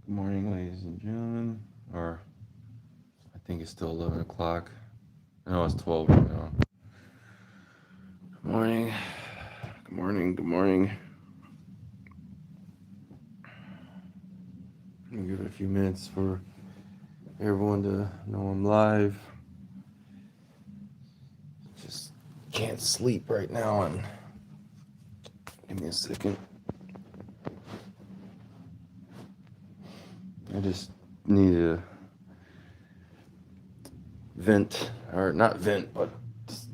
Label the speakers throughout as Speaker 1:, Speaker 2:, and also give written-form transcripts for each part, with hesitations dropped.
Speaker 1: Good morning, ladies and gentlemen. Or I think it's still 11 o'clock. No, it's 12 right now. Good morning. Good morning. Good morning. I'm gonna give it a few minutes for everyone to know I'm live. Just can't sleep right now. And give me a second. I just need to vent, or not vent, but just,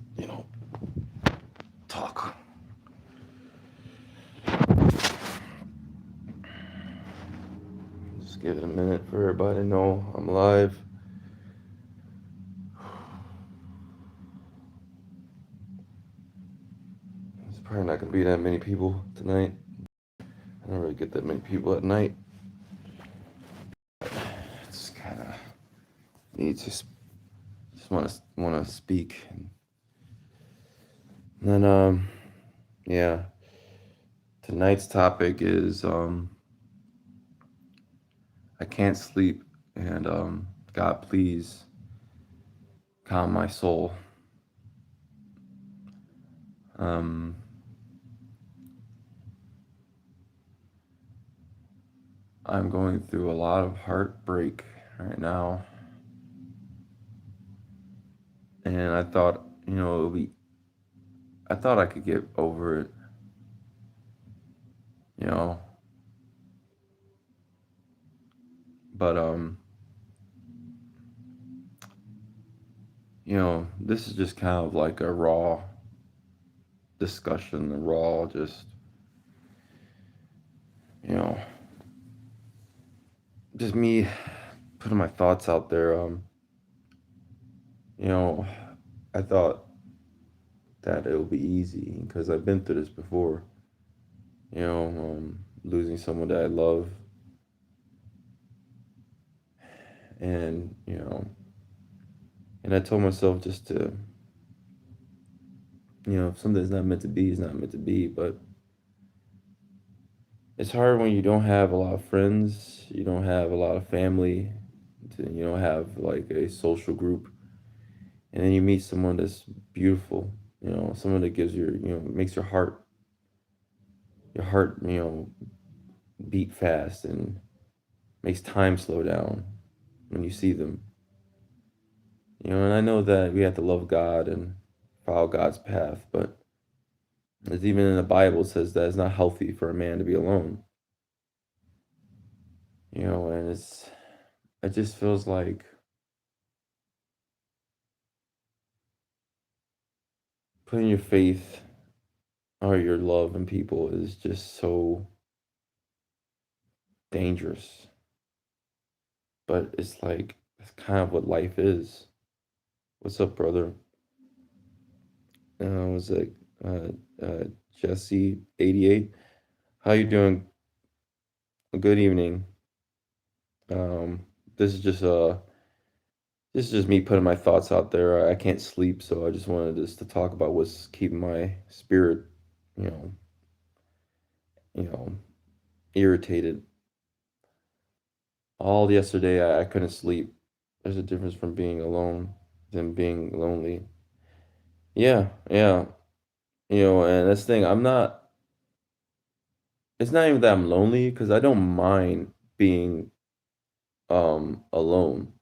Speaker 1: talk. Just give it a minute for everybody to know I'm live. There's probably not gonna be that many people tonight. I don't really get that many people at night. It's kind of need to just want to speak. And then yeah, tonight's topic is I can't sleep, and God, please calm my soul. Um, I'm going through a lot of heartbreak right now, and I thought I could get over it, you know, but this is just kind of like a raw discussion, a raw, just you know, just me putting my thoughts out there. You know, I thought that it would be easy because I've been through this before. Losing someone that I love, and and I told myself just to, if something's not meant to be, it's not meant to be. But it's hard when you don't have a lot of friends, you don't have a lot of family, you don't have like a social group, and then you meet someone that's beautiful. Someone that gives makes your heart, beat fast and makes time slow down when you see them. And I know that we have to love God and follow God's path, but as even in the Bible it says that it's not healthy for a man to be alone. And it just feels like putting your faith or your love in people is just so dangerous. But it's like it's kind of what life is. What's up, brother? Was it uh, Jesse 88? How you doing? Good evening. Um, this is just me putting my thoughts out there. I can't sleep, so I just wanted just to talk about what's keeping my spirit, you know, you know, irritated. All yesterday, I couldn't sleep. There's a difference from being alone than being lonely. Yeah, yeah, and that's the thing. I'm not. It's not even that I'm lonely because I don't mind being alone.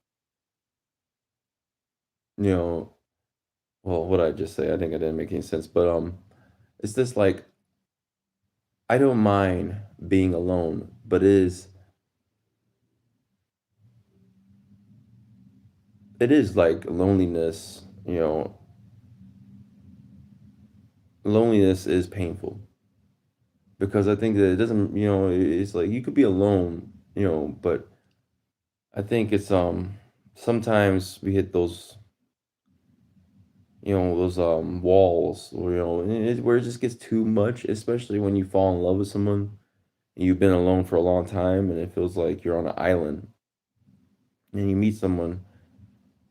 Speaker 1: You know, well, what did I just say? I think I didn't make any sense, but it's just like I don't mind being alone, but it is like loneliness. Loneliness is painful because I think that it doesn't. It's like you could be alone. But I think it's sometimes we hit those walls, or where it just gets too much, especially when you fall in love with someone and you've been alone for a long time, and it feels like you're on an island, and you meet someone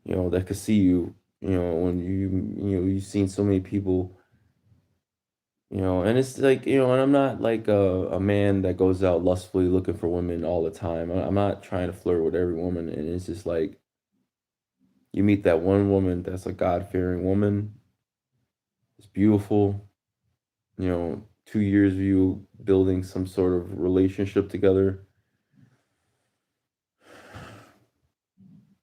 Speaker 1: that could see you. When you've seen so many people And it's like, and I'm not like a man that goes out lustfully looking for women all the time. I'm not trying to flirt with every woman. And it's just like you meet that one woman that's a God fearing woman. It's beautiful. 2 years of you building some sort of relationship together,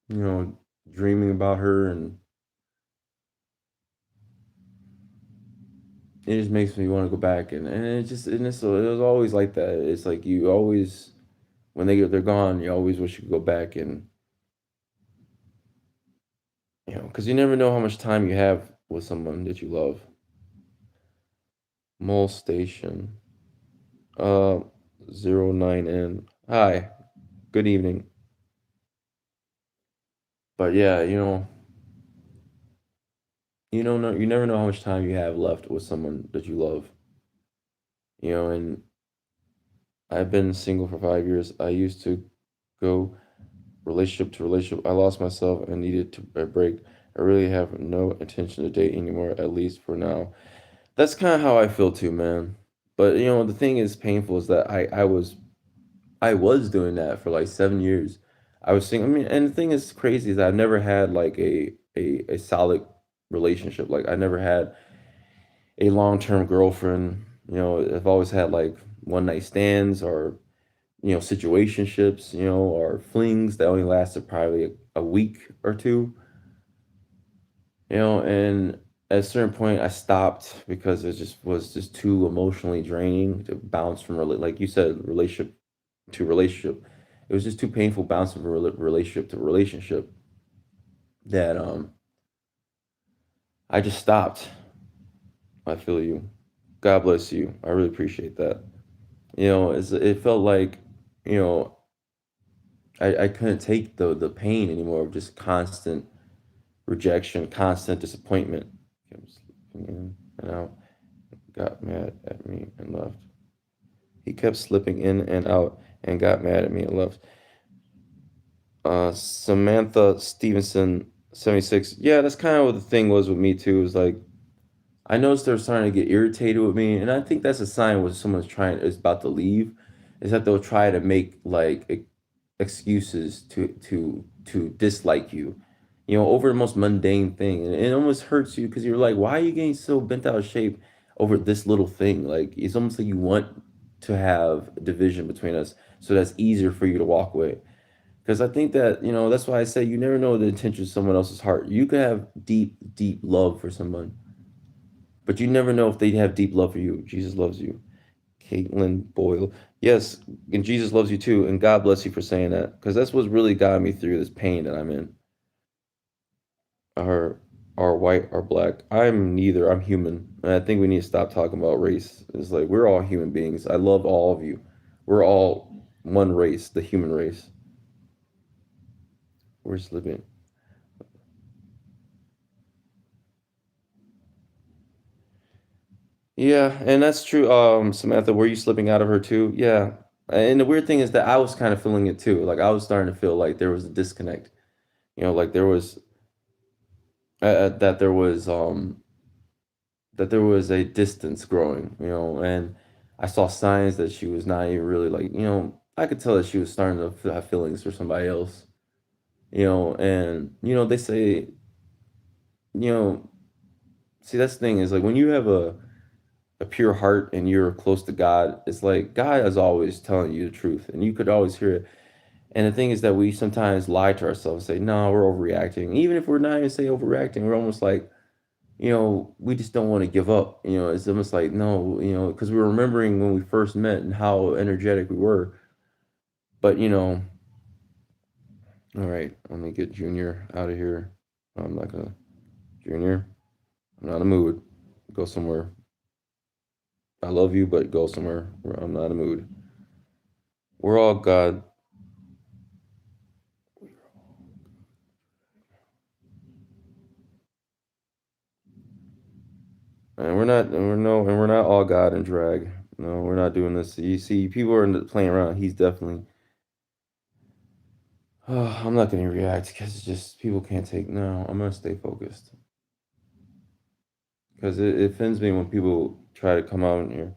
Speaker 1: you know, dreaming about her. And it just makes me want to go back. And it was always like that. It's like you always, when they're gone, you always wish you could go back. And, because you never know how much time you have with someone that you love. Mole Station, uh, 09N. Hi, good evening. But yeah, you never know how much time you have left with someone that you love. And I've been single for 5 years. I used to go relationship to relationship. I lost myself and needed a break. I really have no intention to date anymore, at least for now. That's kind of how I feel too, man. But the thing is painful is that I was doing that for like 7 years. I was single. I mean, and the thing is crazy is that I've never had like a solid relationship. Like I never had a long term girlfriend. I've always had like one night stands or situationships, or flings that only lasted probably a week or two. And at a certain point I stopped because it just was just too emotionally draining to bounce from like you said, relationship to relationship. It was just too painful bouncing from relationship to relationship that I just stopped. I feel you. God bless you. I really appreciate that. It felt like, you know, I couldn't take the pain anymore of just constant rejection, constant disappointment. Kept slipping in and out, got mad at me and left. He kept slipping in and out and got mad at me and left. Samantha Stevenson, 76. Yeah, that's kind of what the thing was with me too. Is like I noticed they're starting to get irritated with me, and I think that's a sign when someone's trying is about to leave, is that they'll try to make like excuses to dislike you, over the most mundane thing, and it almost hurts you because you're like, why are you getting so bent out of shape over this little thing? Like it's almost like you want to have division between us, so that's easier for you to walk away. Because I think that that's why I say you never know the intention of someone else's heart. You could have deep, deep love for someone, but you never know if they have deep love for you. Jesus loves you. Caitlin Boyle. Yes, and Jesus loves you too. And God bless you for saying that. Because that's what's really got me through this pain that I'm in. Are are white or black. I'm neither. I'm human. And I think we need to stop talking about race. It's like we're all human beings. I love all of you. We're all one race, the human race. We're just living. Yeah, and that's true. Samantha, were you slipping out of her too? Yeah. And the weird thing is that I was kind of feeling it too. Like I was starting to feel like there was a disconnect. Like there was that there was a distance growing, and I saw signs that she was not even really like, I could tell that she was starting to have feelings for somebody else, and they say, you know, see that's the thing is like when you have a pure heart and you're close to God, it's like God is always telling you the truth and you could always hear it. And the thing is that we sometimes lie to ourselves and say, no, we're overreacting. Even if we're not even say overreacting, we're almost like, we just don't want to give up. It's almost like, no, because we're remembering when we first met and how energetic we were. But, all right, let me get Junior out of here. I'm not gonna, Junior, I'm not in the mood. Go somewhere. I love you, but go somewhere where I'm not in the mood. We're all God. And we're not all God and drag. No, we're not doing this. You see, people are playing around. He's definitely. I'm not gonna react because it's just people can't take. No, I'm gonna stay focused because it offends me when people try to come out here.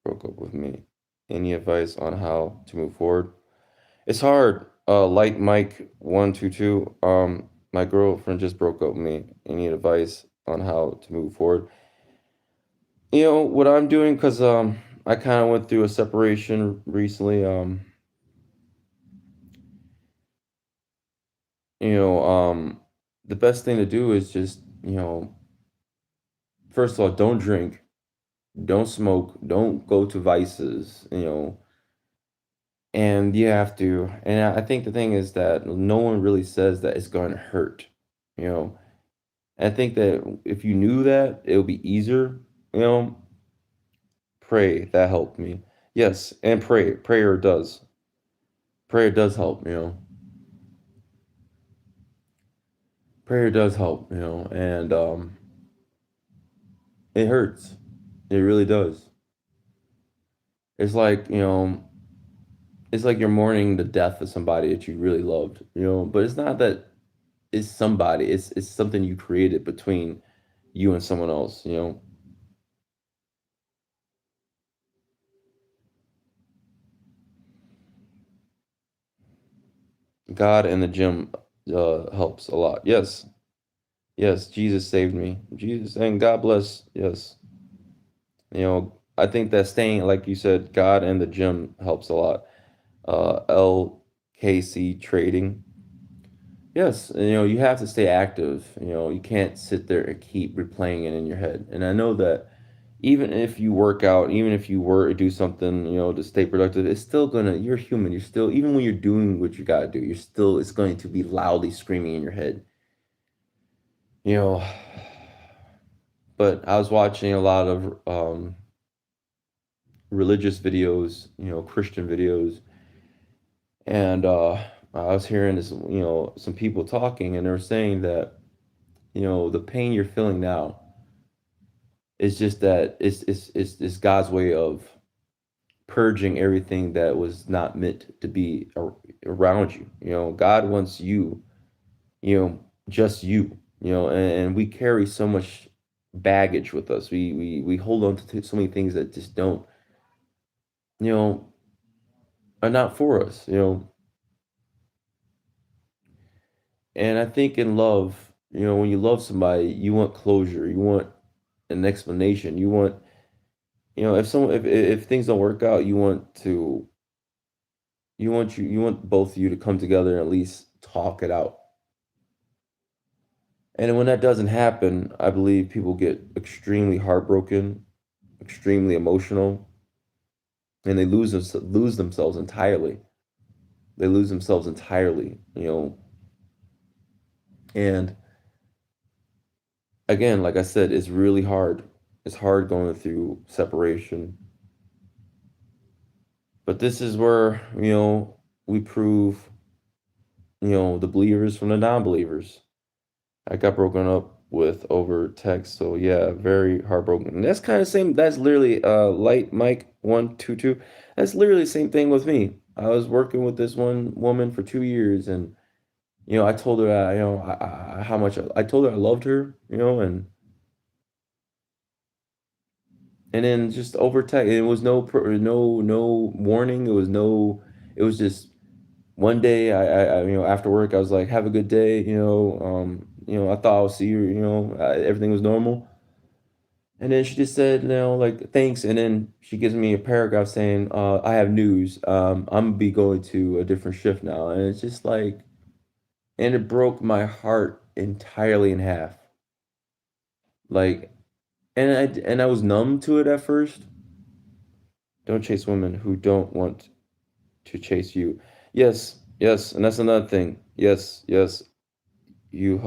Speaker 1: Broke up with me. Any advice on how to move forward? It's hard. Light Mike 122. My girlfriend just broke up with me. Any advice on how to move forward? What I'm doing, because I kind of went through a separation recently. You know, the best thing to do is just, first of all, don't drink, don't smoke, don't go to vices, and you have to. And I think the thing is that no one really says that it's going to hurt, you know. And I think that if you knew that, it would be easier, you know. Pray, that helped me. Yes, and pray. Prayer does. Prayer does help, Prayer does help, and it hurts. It really does. It's like, it's like you're mourning the death of somebody that you really loved, but it's not that it's somebody, it's something you created between you and someone else. God and the gym helps a lot. Yes. Yes, Jesus saved me. Jesus and God bless. Yes. I think that staying, like you said, God and the gym helps a lot. LKC trading. Yes, and, you have to stay active. You can't sit there and keep replaying it in your head. And I know that even if you work out, even if you were to do something, to stay productive, it's still gonna, you're human. You're still, even when you're doing what you gotta do, it's going to be loudly screaming in your head. You know, but I was watching a lot of religious videos, Christian videos, and I was hearing this, some people talking, and they were saying that, the pain you're feeling now is just that it's God's way of purging everything that was not meant to be around you. God wants you, just you, and we carry so much baggage with us. We hold on to so many things that just don't, you know, are not for us, And I think in love, when you love somebody, you want closure, you want an explanation, you want, if things don't work out, you want both of you to come together and at least talk it out. And when that doesn't happen, I believe people get extremely heartbroken, extremely emotional, and they lose themselves entirely. They lose themselves entirely. And again, like I said, it's really hard. It's hard going through separation. But this is where, we prove, the believers from the non-believers. I got broken up with over text, so yeah, very heartbroken. And that's kind of same. That's literally light Mike 122. That's literally the same thing with me. I was working with this one woman for 2 years, and I told her that, how much I told her I loved her, and then just over text, it was no warning. It was no. It was just one day. After work, I was like, "Have a good day," I thought I'll see you. Everything was normal. And then she just said, like, thanks. And then she gives me a paragraph saying, I have news. I'm gonna be going to a different shift now. And it's just like, and it broke my heart entirely in half. Like, and I was numb to it at first. Don't chase women who don't want to chase you. Yes, yes, and that's another thing. Yes, yes, you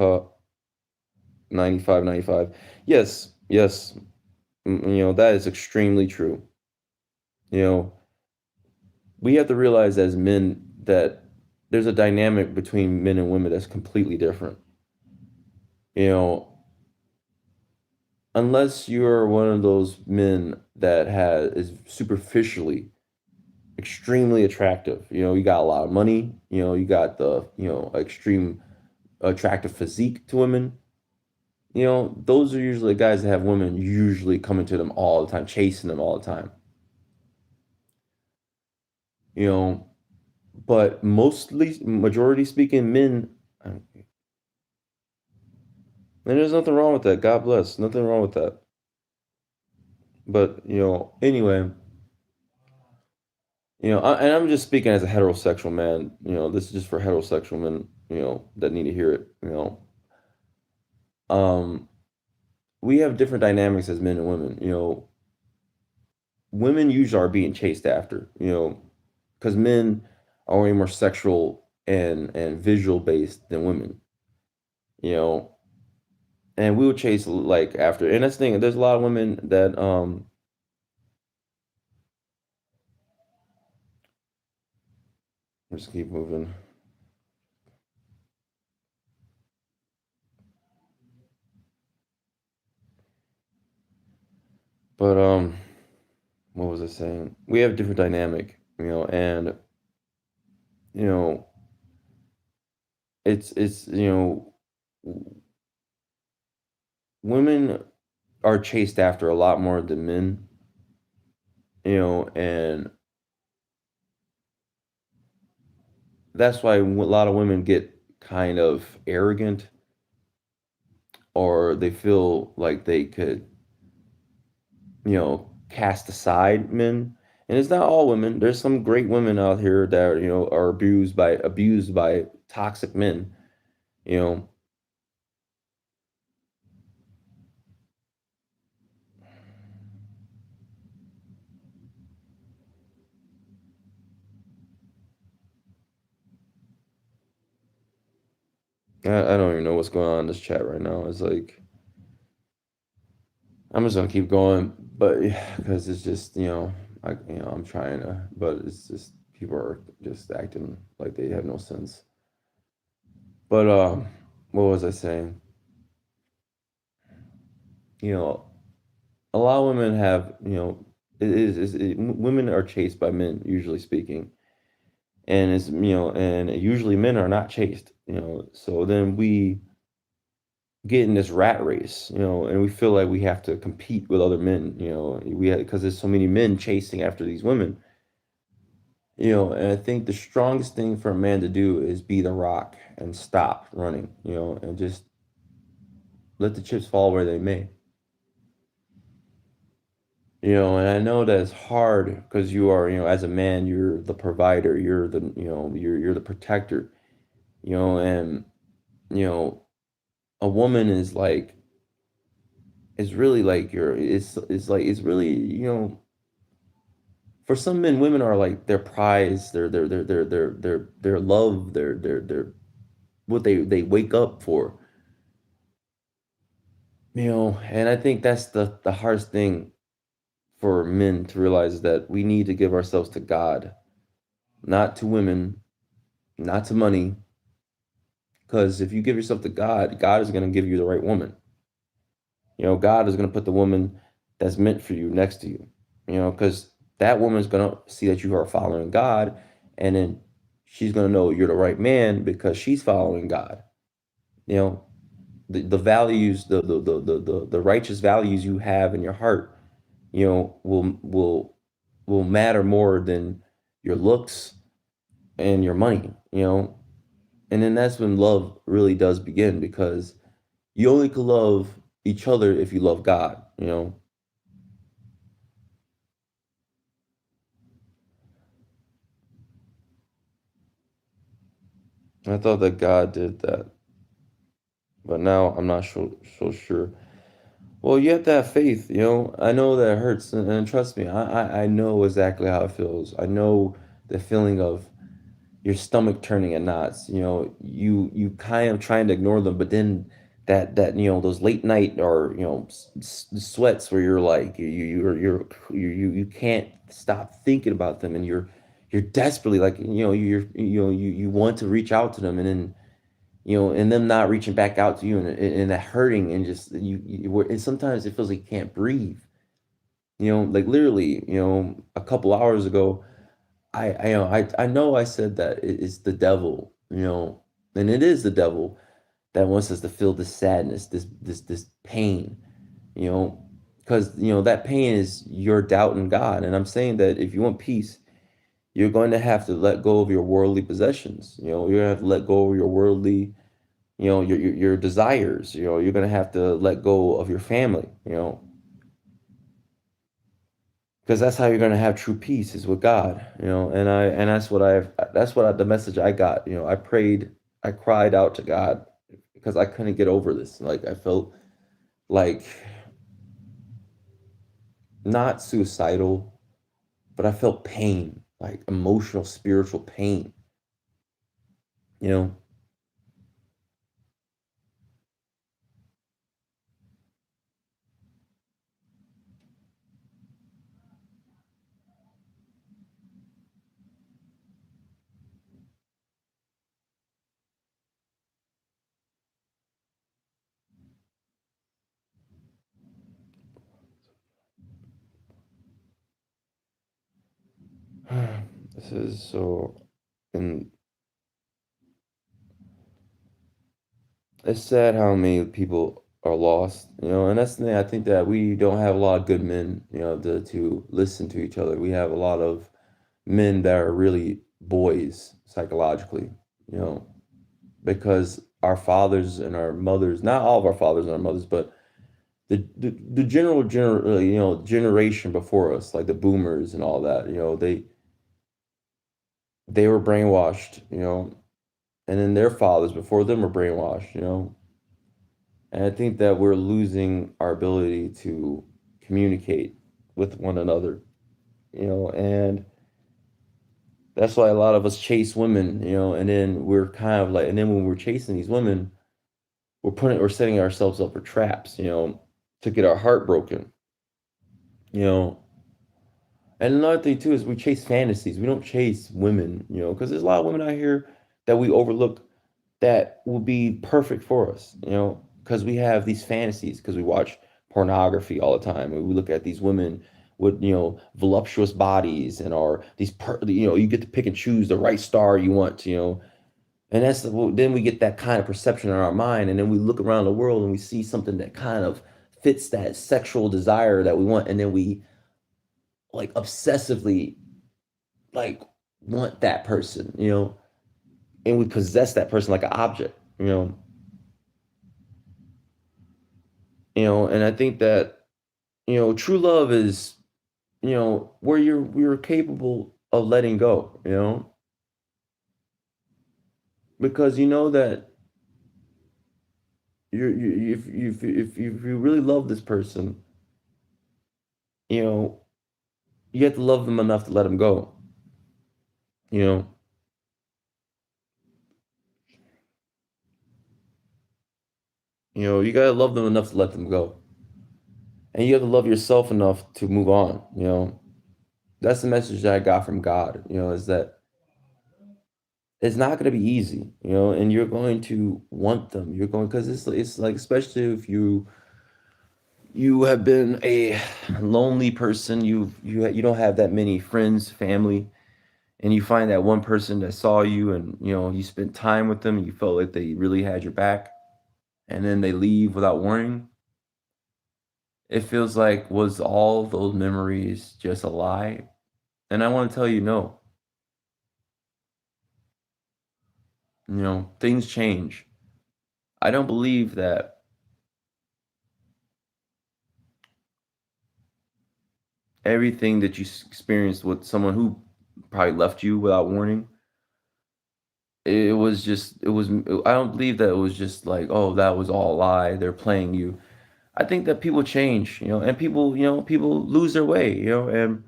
Speaker 1: 95, 95. Yes, yes, that is extremely true. You know, we have to realize as men that there's a dynamic between men and women that's completely different. You know, unless you're one of those men that is superficially extremely attractive. You got a lot of money, you got the, extreme attractive physique to women. those are usually the guys that have women usually coming to them all the time, chasing them all the time. You know, but mostly, majority speaking, men. And there's nothing wrong with that. God bless, nothing wrong with that. But anyway, and I'm just speaking as a heterosexual man. This is just for heterosexual men. That need to hear it. Um, we have different dynamics as men and women. Women usually are being chased after. Because men are way more sexual and visual based than women. You know, and we will chase like after. And that's the thing. There's a lot of women that just keep moving. But what was I saying? We have different dynamic. And you know, it's w- women are chased after a lot more than men. And that's why a lot of women get kind of arrogant, or they feel like they could, cast aside men. And it's not all women. There's some great women out here that are abused by toxic men. You know, I don't even know what's going on in this chat right now. It's like I'm just gonna keep going, but yeah, because it's just I'm trying to, but it's just people are just acting like they have no sense. But what was I saying? You know, a lot of women have women are chased by men, usually speaking, and usually men are not chased. So then we get in this rat race, and we feel like we have to compete with other men. Because there's so many men chasing after these women. And I think the strongest thing for a man to do is be the rock and stop running, and just let the chips fall where they may. And I know that it's hard because you are, as a man, you're the provider, you're the protector, and you know, a woman is really like it's really, for some men, women are like their prize, their love, their what they wake up for. And I think that's the hardest thing for men to realize, is that we need to give ourselves to God, not to women, not to money. Because if you give yourself to God, God is going to give you the right woman. God is going to put the woman that's meant for you next to you. Because that woman is going to see that you are following God, and then she's going to know you're the right man because she's following God. You know, the values, the righteous values you have in your heart, will matter more than your looks and your money. And then that's when love really does begin, because you only can love each other if you love God. I thought that God did that, but now I'm not so sure. Well, you have to have faith. I know that it hurts, and trust me, I know exactly how it feels. I know the feeling of your stomach turning in knots. You kind of trying to ignore them, but then that those late night, or sweats, where you're like you can't stop thinking about them, and you're desperately like, you want to reach out to them, and then and them not reaching back out to you, and that hurting, and just and sometimes it feels like you can't breathe. Like literally, a couple hours ago, I know I said that it's the devil, and it is the devil, that wants us to feel this sadness, this pain, you know, because that pain is your doubt in God. And I'm saying that if you want peace, you're going to have to let go of your worldly possessions. You're gonna have to let go of your worldly, your desires. You're gonna have to let go of your family. Because that's how you're gonna have true peace is with God. And the message I got. I prayed, I cried out to God because I couldn't get over this. Like I felt like not suicidal, but I felt pain, like emotional, spiritual pain. You know, this is so, and it's sad how many people are lost. And that's the thing. I think that we don't have a lot of good men, to listen to each other. We have a lot of men that are really boys psychologically, you know, because our fathers and our mothers, not all of our fathers and our mothers, but the generation before us, like the boomers and all that, they were brainwashed, and then their fathers before them were brainwashed, and I think that we're losing our ability to communicate with one another, and that's why a lot of us chase women, and then we're kind of like, and then when we're chasing these women, we're setting ourselves up for traps, to get our heart broken, you know. And another thing too is we chase fantasies. We don't chase women, because there's a lot of women out here that we overlook that will be perfect for us, because we have these fantasies, because we watch pornography all the time, and we look at these women with voluptuous bodies and are you get to pick and choose the right star you want, and then we get that kind of perception in our mind, and then we look around the world and we see something that kind of fits that sexual desire that we want, and then we like obsessively like want that person, and we possess that person like an object, and I think that true love is where you're capable of letting go, because you know that if you really love this person, you know you have to love them enough to let them go, you know you gotta love them enough to let them go, and you have to love yourself enough to move on. That's the message that I got from God, is that it's not going to be easy, and you're going to want them. You're going because it's like, especially if you have been a lonely person, you don't have that many friends, family, and you find that one person that saw you, and you spent time with them, and you felt like they really had your back, and then they leave without warning. It feels like, was all those memories just a lie? And I want to tell you, no. Things change. I don't believe that everything that you experienced with someone who probably left you without warning, I don't believe that it was just like, oh, that was all a lie, they're playing you. I think that people change, and people lose their way, and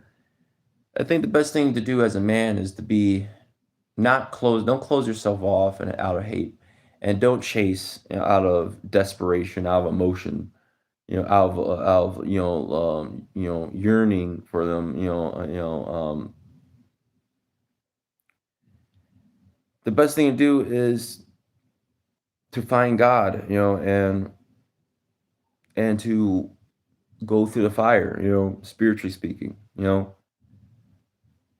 Speaker 1: I think the best thing to do as a man is to be not close don't close yourself off and out of hate, and don't chase, out of desperation, out of emotion, out of yearning for them, the best thing to do is to find God, and to go through the fire, spiritually speaking,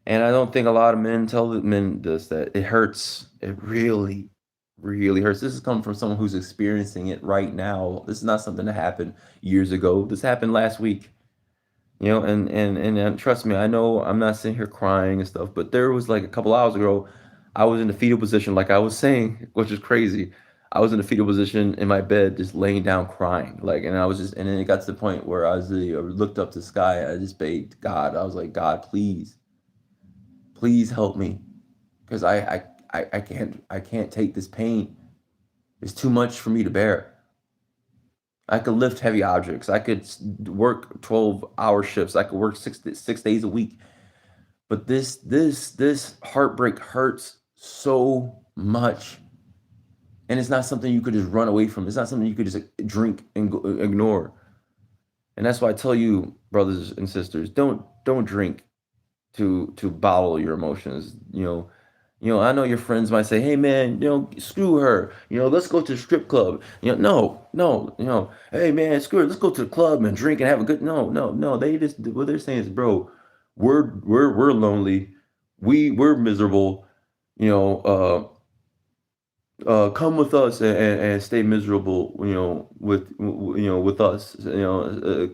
Speaker 1: and I don't think a lot of men tell the men this, that it hurts. It really, really hurts. This is coming from someone who's experiencing it right now. This is not something that happened years ago. This happened last week. And trust me, I know I'm not sitting here crying and stuff, but there was like a couple hours ago, I was in the fetal position, like I was saying, which is crazy. I was in the fetal position in my bed, just laying down crying, like, and I was just, and then it got to the point where I looked up to the sky. I just begged God. I was like, God, please, please help me, because I can't take this pain. It's too much for me to bear. I could lift heavy objects. I could work 12-hour shifts. I could work 6 days a week. But this heartbreak hurts so much, and it's not something you could just run away from. It's not something you could just drink and ignore. And that's why I tell you, brothers and sisters, don't drink to bottle your emotions. I know your friends might say, "Hey man, screw her. Let's go to the strip club." No, no, "Hey man, screw her. Let's go to the club and drink and have a good." No, no, no. They just what they're saying is, bro, we're lonely. We're miserable. You know, come with us and stay miserable. With us.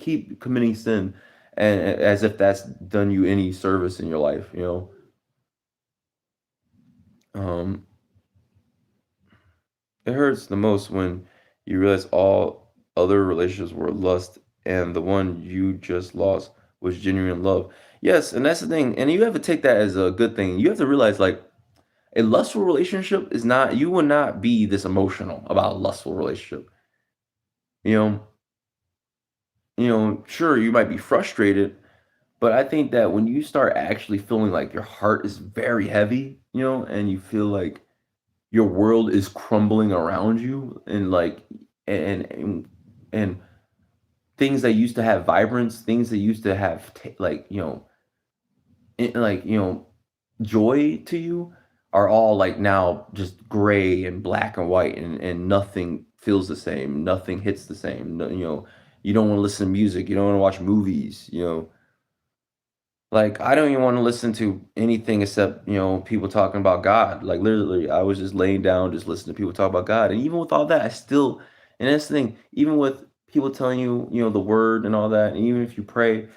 Speaker 1: Keep committing sin, and as if that's done you any service in your life. Um, It hurts the most when you realize all other relationships were lust and the one you just lost was genuine love. Yes, and that's the thing. And you have to take that as a good thing. You have to realize like a lustful relationship is not you will not be this emotional about a lustful relationship. You know, sure you might be frustrated, but I think that when you start actually feeling like your heart is very heavy, and you feel like your world is crumbling around you and like and things that used to have vibrance, things that used to have like like joy to you are all like now just gray and black and white, and nothing feels the same, nothing hits the same. No, you don't want to listen to music, you don't want to watch movies. Like, I don't even wanna listen to anything except, people talking about God. Like, literally, I was just laying down, just listening to people talk about God, and even with all that, I still and that's the thing, even with people telling you, the word and all that, and even if you pray,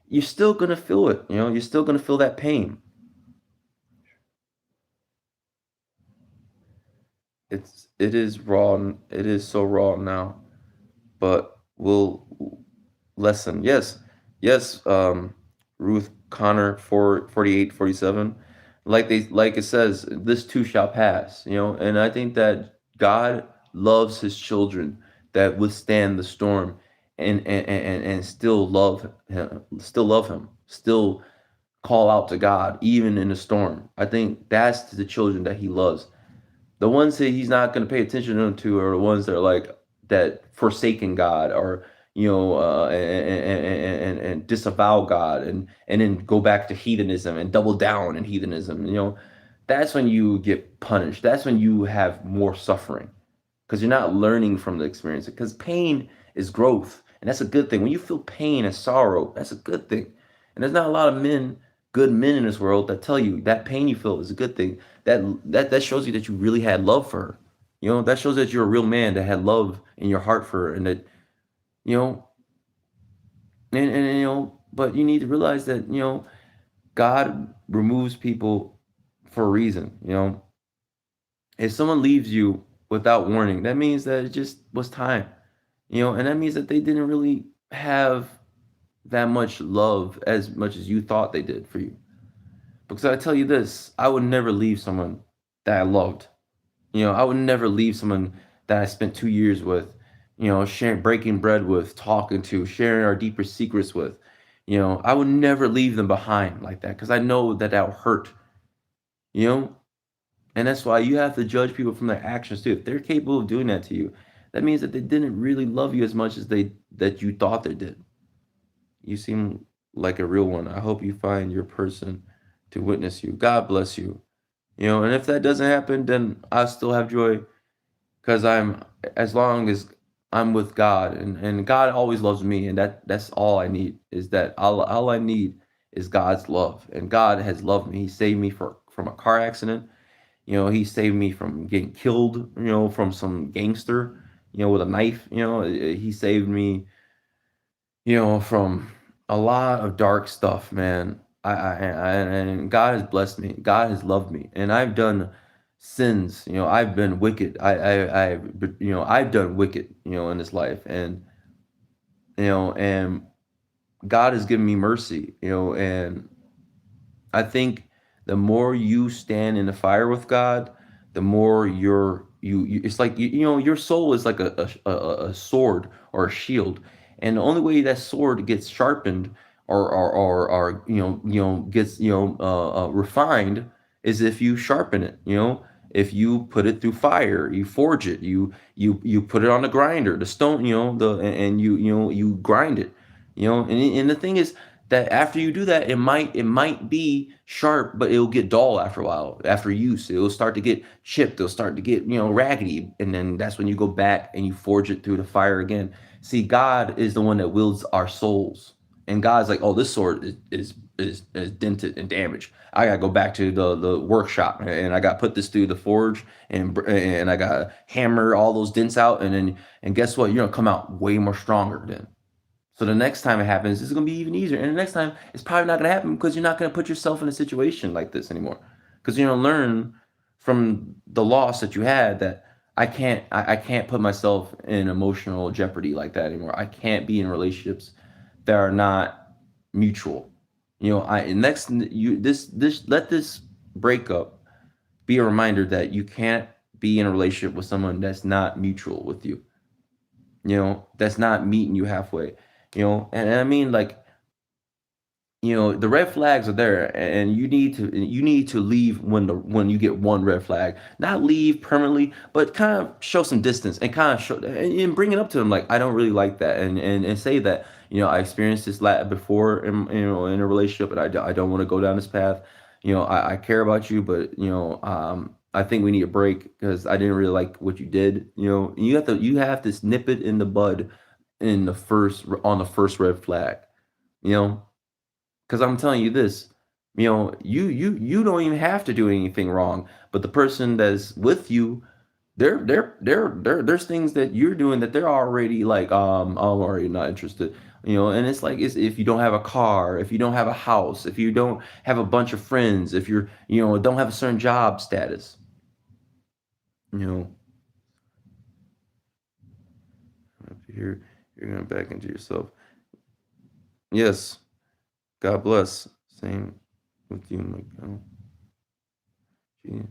Speaker 1: you're still gonna feel it, you're still gonna feel that pain. It is raw, it is so raw now, but we'll lesson. Yes. Yes, Ruth Connor 4:48, 47. Like it says, this too shall pass, and I think that God loves his children that withstand the storm and still love him, still call out to God even in the storm. I think that's the children that he loves. The ones that he's not going to pay attention to are the ones that are like that forsaken God, or and disavow God, and then go back to heathenism and double down in heathenism. That's when you get punished. That's when you have more suffering because you're not learning from the experience. Because pain is growth, and that's a good thing. When you feel pain and sorrow, that's a good thing. And there's not a lot of good men in this world that tell you that pain you feel is a good thing. That shows you that you really had love for her. That shows that you're a real man that had love in your heart for her, and that you know, but you need to realize that God removes people for a reason. If someone leaves you without warning, that means that it just was time. And that means that they didn't really have that much love as much as you thought they did for you. Because I tell you this, I would never leave someone that I loved. I would never leave someone that I spent 2 years with, sharing, breaking bread with, talking to, sharing our deeper secrets with. I would never leave them behind like that because I know that that'll hurt. You know, and that's why you have to judge people from their actions too. If they're capable of doing that to you, that means that they didn't really love you as much as they that you thought they did. You seem like a real one. I hope you find your person to witness you. God bless you. And if that doesn't happen, then I still have joy because as long as I'm with God, and God always loves me, and that's all I need is that all I need is God's love, and God has loved me. He saved me from a car accident. He saved me from getting killed, from some gangster, with a knife. He saved me, from a lot of dark stuff, man. And God has blessed me. God has loved me, and I've done sins. I've been wicked. I've done wicked, in this life, and God has given me mercy, and I think the more you stand in the fire with God, the more it's like your soul is like a sword or a shield, and the only way that sword gets sharpened or gets refined is if you sharpen it. If you put it through fire, you forge it, you put it on the grinder, the stone, and you grind it, and the thing is that after you do that, it might be sharp, but it'll get dull after a while. After use, it'll start to get chipped. It'll start to get raggedy, and then that's when you go back and you forge it through the fire again. See, God is the one that wields our souls, and God's like, oh, this sword is dented and damaged. I gotta go back to the workshop, and I got to put this through the forge, and I gotta hammer all those dents out, and guess what? You're gonna come out way more stronger then. So the next time it happens, it's gonna be even easier. And the next time, it's probably not gonna happen because you're not gonna put yourself in a situation like this anymore. Because you're gonna learn from the loss that you had that I can't put myself in emotional jeopardy like that anymore. I can't be in relationships that are not mutual. I next you this let this breakup be a reminder that you can't be in a relationship with someone that's not mutual with you. That's not meeting you halfway. And I mean, like, the red flags are there, and you need to leave when you get one red flag. Not leave permanently, but kind of show some distance and kind of show and bring it up to them, like, I don't really like that, and say that, I experienced this before in a relationship, and I don't want to go down this path. I care about you, but I think we need a break because I didn't really like what you did. And you have to nip it in the bud on the first red flag. You know, because I'm telling you this, you don't even have to do anything wrong, but the person that's with you, there's things that you're doing that they're already like, I'm already not interested. And it's like, if you don't have a car, if you don't have a house, if you don't have a bunch of friends, if don't have a certain job status, you know, you're gonna back into yourself. Yes, God bless. Same with you, Miguel. She,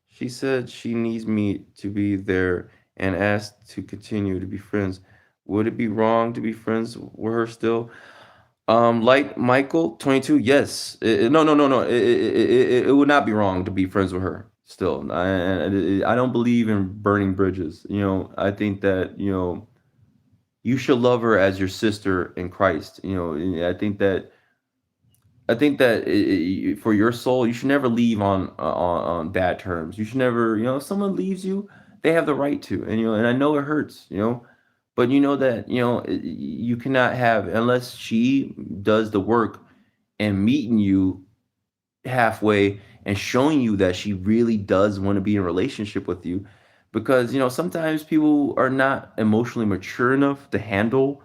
Speaker 1: she said she needs me to be there and asked to continue to be friends. Would it be wrong to be friends with her still? Like Michael, 22, yes. No, no, no, no. It would not be wrong to be friends with her still. I don't believe in burning bridges. I think that, you should love her as your sister in Christ. I think that for your soul, you should never leave on bad terms. You should never, if someone leaves you, they have the right to, and I know it hurts, but you know that you cannot have unless she does the work and meeting you halfway and showing you that she really does want to be in a relationship with you, because sometimes people are not emotionally mature enough to handle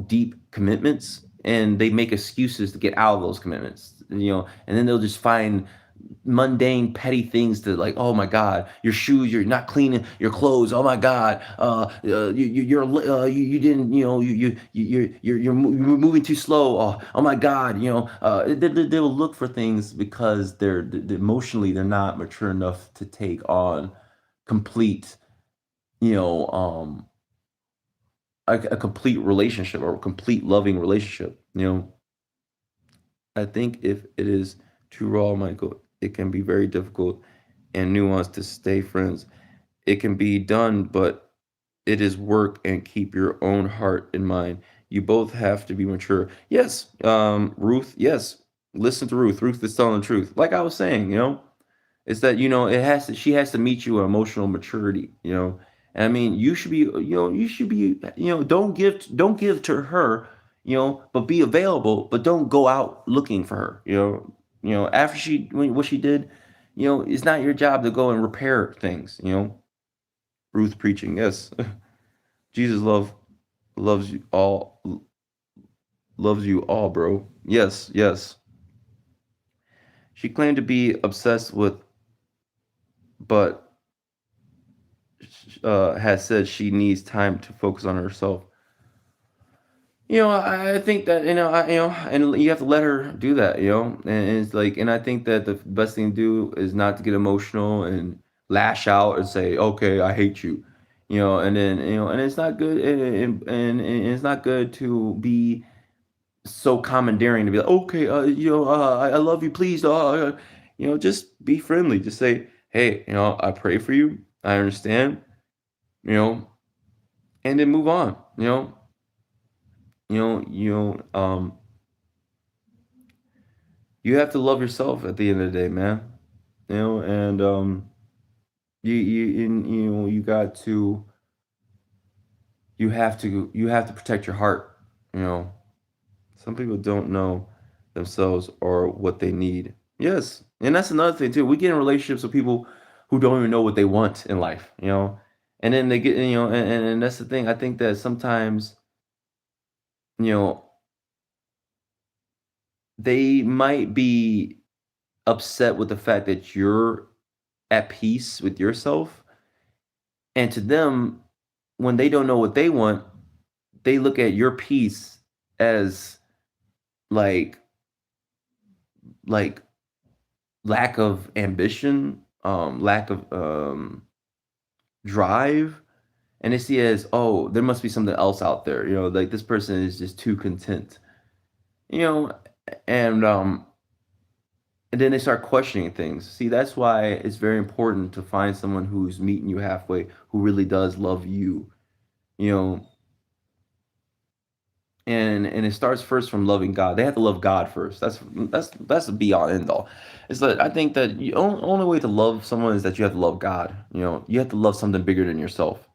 Speaker 1: deep commitments, and they make excuses to get out of those commitments, and then they'll just find mundane petty things to, like, oh my god, your shoes, you're not cleaning your clothes, oh my god, you didn't, you're moving too slow, oh my god, they'll look for things because emotionally they're not mature enough to take on complete, you know um a complete relationship or a complete loving relationship. I think if it is too raw, Michael, it can be very difficult and nuanced to stay friends. It can be done, but it is work, and keep your own heart in mind. You both have to be mature. Yes, Ruth, yes. Listen to Ruth. Ruth is telling the truth. Like I was saying, it's that she has to meet you at emotional maturity. And I mean, don't give to her, but be available, but don't go out looking for her. After what she did, It's not your job to go and repair things. Ruth preaching, yes. Jesus loves you all, loves you all, bro. Yes, yes. She claimed to be obsessed with, but has said she needs time to focus on herself. I think that and you have to let her do that. And it's like, and I think that the best thing to do is not to get emotional and lash out and say, "Okay, I hate you," and then and it's not good, and it's not good to be so commandeering to be like, "Okay, I love you, please," just be friendly. Just say, "Hey, I pray for you. I understand," you know, and then move on. You have to love yourself at the end of the day, man. And you got to you have to protect your heart. You know, some people don't know themselves or what they need. Yes, and that's another thing too. We get in relationships with people who don't even know what they want in life. And then they get and that's the thing. I think that sometimes you know they might be upset with the fact that you're at peace with yourself. And to them, when they don't know what they want, they look at your peace as like like lack of ambition, lack of drive, and they see it as, oh, there must be something else out there. Like this person is just too content. You know, and and then they start questioning things. See, that's why it's very important to find someone who's meeting you halfway, who really does love you. You know, and it starts first from loving God. They have to love God first. That's the be all end all. It's that I think that the only way to love someone is that you have to love God. You have to love something bigger than yourself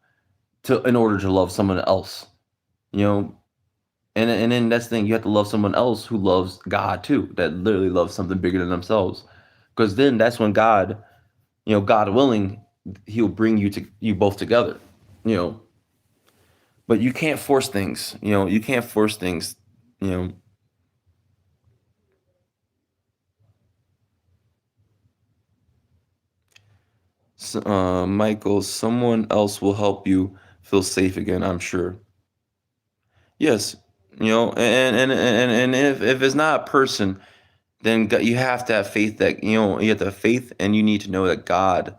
Speaker 1: to in order to love someone else. You know, and then that's the thing. You have to love someone else who loves God too. That literally loves something bigger than themselves. Because then that's when God, God willing, He'll bring you both together. You know, but you can't force things. You can't force things. You know, Michael, someone else will help you feel safe again, I'm sure. Yes, and if it's not a person, then you have to have faith that you have to have faith, and you need to know that God,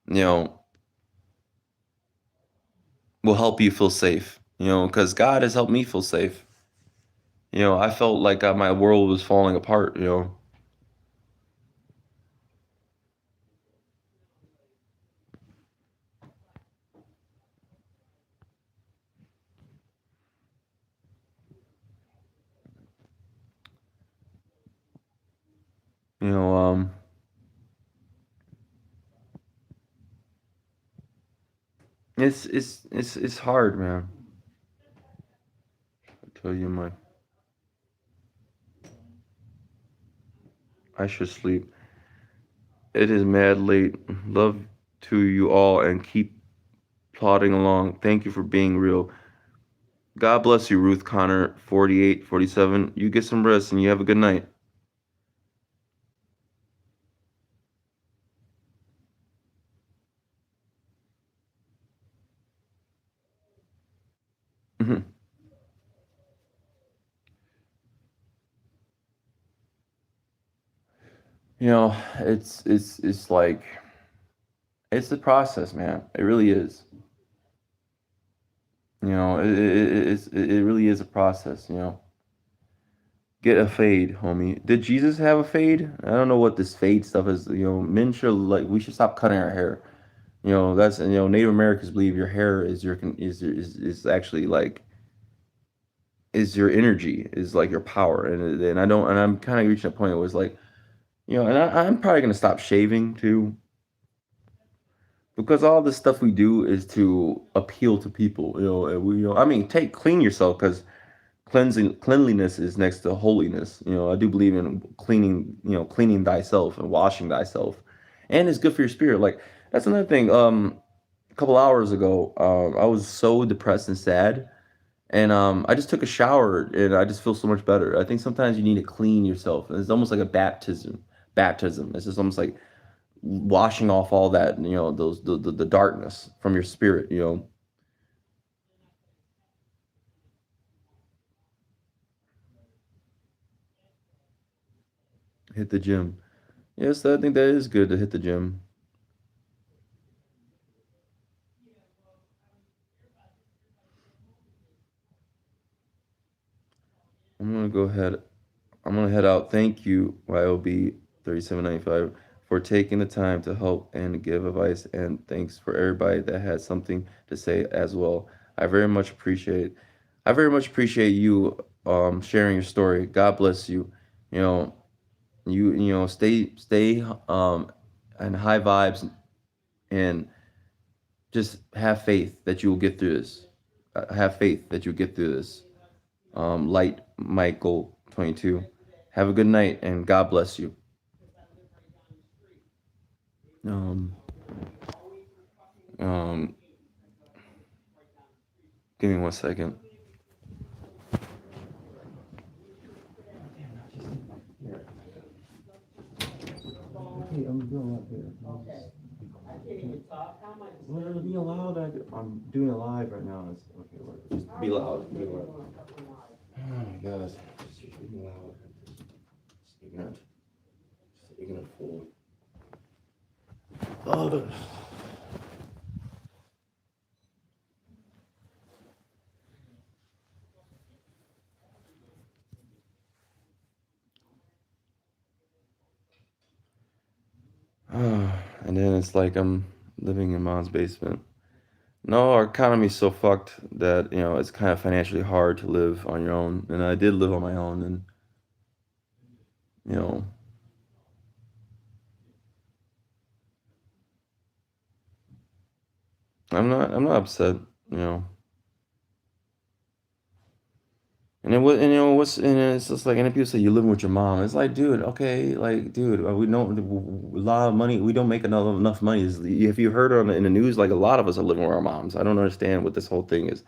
Speaker 1: you know, will help you feel safe. Because God has helped me feel safe. I felt like my world was falling apart. You know, it's hard, man. I tell you, I should sleep. It is mad late. Love to you all, and keep plodding along. Thank you for being real. God bless you, Ruth Connor, 48, 47. You get some rest and you have a good night. Mhm. It's like it's the process, man. It really is. It really is a process. Get a fade, homie. Did Jesus have a fade? I don't know what this fade stuff is. Men should we should stop cutting our hair. That's Native Americans believe your hair is actually like is your energy, is like your power, and I don't, and I'm kind of reaching a point where it's like, and I'm probably gonna stop shaving too, because all the stuff we do is to appeal to people, and I mean, clean yourself, because cleanliness is next to holiness. I do believe in cleaning thyself and washing thyself. and it's good for your spirit. Like that's another thing. A couple hours ago, I was so depressed and sad, and I just took a shower, and I just feel so much better. I think sometimes you need to clean yourself. It's almost like a baptism. Baptism. It's just almost like washing off all that, those the darkness from your spirit. Hit the gym. Yes, I think that is good to hit the gym. I'm gonna go ahead. I'm gonna head out. Thank you, Y.O.B. 3795, for taking the time to help and give advice, and thanks for everybody that had something to say as well. I very much appreciate. I very much appreciate you sharing your story. God bless you. You know, stay and high vibes, and just have faith that you will get through this. Have faith that you'll get through this. Light Michael 22. Have a good night and God bless you. Um, um, Give me 1 second. Hey, I'm doing a lot better. Well, be loud. I'm doing it live right now. Okay, just be loud. Be loud. Oh my gosh. Just be loud. Just ignorant. Just ignorant fool. Oh, and then it's like I'm living in mom's basement. No, our economy's so fucked that, it's kind of financially hard to live on your own. And I did live on my own, and, you know, I'm not upset, you know. And it was, and it's just like, and if people say you're living with your mom, it's like, dude, okay, like, dude, we don't, a lot of money, we don't make enough money. If you heard on in the news, like a lot of us are living with our moms. I don't understand what this whole thing is.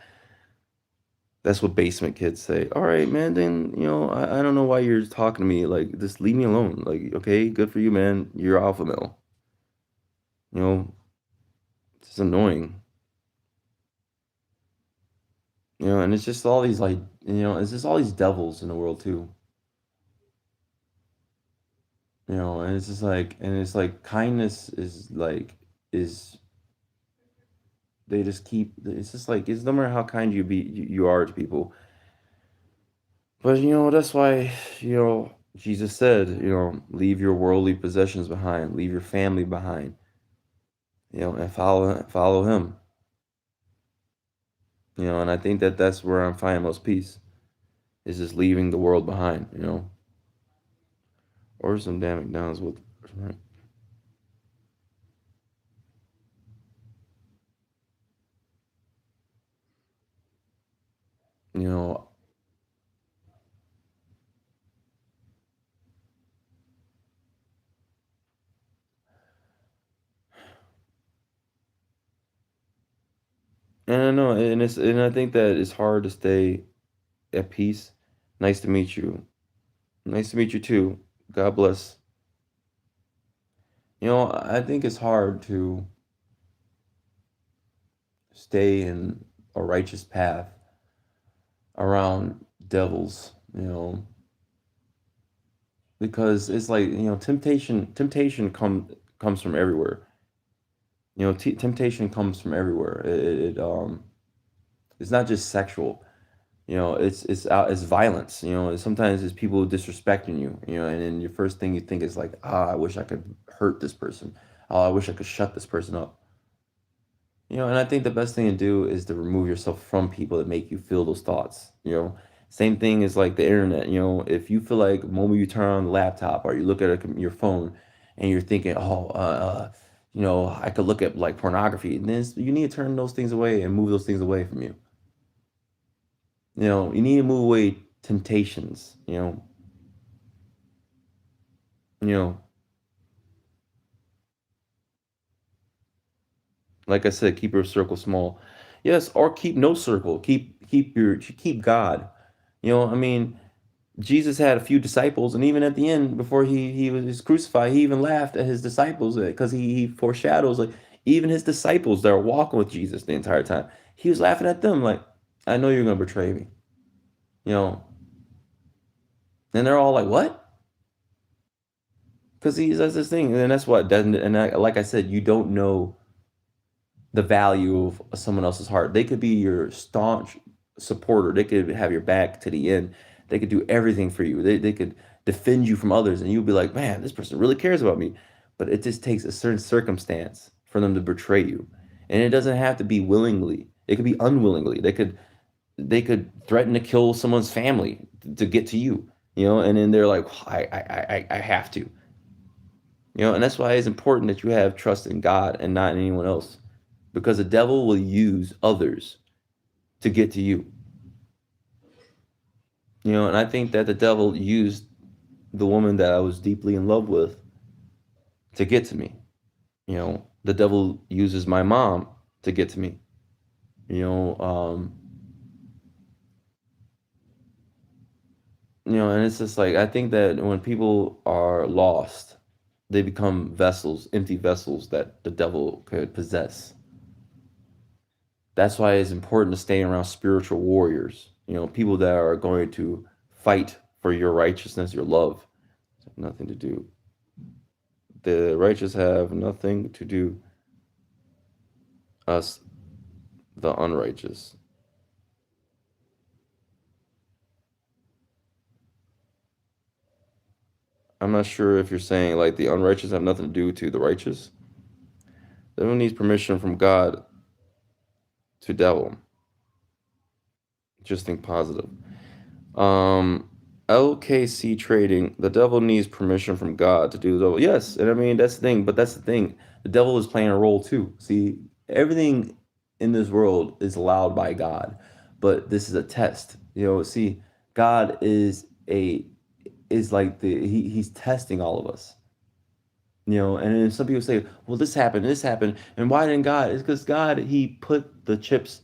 Speaker 1: That's what basement kids say. All right, man, then, I don't know why you're talking to me. Like, just leave me alone. Like, okay, good for you, man. You're alpha male. You know, it's annoying. And it's just all these like, it's just all these devils in the world too. And it's just like, and it's like kindness is they just keep. It's just like it's no matter how kind you are to people. But that's why Jesus said, leave your worldly possessions behind, leave your family behind, and follow him. And I think that that's where I'm finding most peace is just leaving the world behind. Or some damn McDonald's with, right? You know, and I know, and I think that it's hard to stay at peace. Nice to meet you. Nice to meet you too. God bless. I think it's hard to stay in a righteous path around devils, because it's like, temptation comes from everywhere. Temptation comes from everywhere. It's not just sexual. It's violence. Sometimes it's people disrespecting you. And then your first thing you think is like, I wish I could hurt this person. Oh, I wish I could shut this person up. And I think the best thing to do is to remove yourself from people that make you feel those thoughts. Same thing is like the internet. If you feel like the moment you turn on the laptop or you look at your phone and you're thinking, oh, I could look at like pornography, and then you need to turn those things away and move those things away from you. You need to move away temptations. You know, Like I said, keep your circle small. Yes, or keep no circle. Keep God. I mean, Jesus had a few disciples, and even at the end, before he was crucified, he even laughed at his disciples because he foreshadows like even his disciples that are walking with Jesus the entire time. He was laughing at them like, "I know you're gonna betray me," you know, and they're all like, "What?" Because he does this thing, and then that's what doesn't. And like I said, you don't know the value of someone else's heart. They could be your staunch supporter. They could have your back to the end. They could do everything for you. They could defend you from others, and you'll be like, man, this person really cares about me. But it just takes a certain circumstance for them to betray you, and it doesn't have to be willingly. It could be unwillingly. They could threaten to kill someone's family to get to you. And then they're like, I have to. And that's why it's important that you have trust in God and not in anyone else, because the devil will use others to get to you. And I think that the devil used the woman that I was deeply in love with to get to me. The devil uses my mom to get to me. You know, um, and it's just like I think that when people are lost, they become vessels, empty vessels that the devil could possess. That's why it's important to stay around spiritual warriors, people that are going to fight for your righteousness, your love. Nothing to do. The righteous have nothing to do us, the unrighteous. I'm not sure if you're saying like the unrighteous have nothing to do to the righteous. Everyone needs permission from God to devil. Just think positive. Um, LKC trading. The devil needs permission from God to do the devil. Yes, and I mean that's the thing. But that's the thing. The devil is playing a role too. See, everything in this world is allowed by God, but this is a test. See, God is like he's testing all of us. And then some people say, well, this happened, and why didn't God? It's because God, he put the chips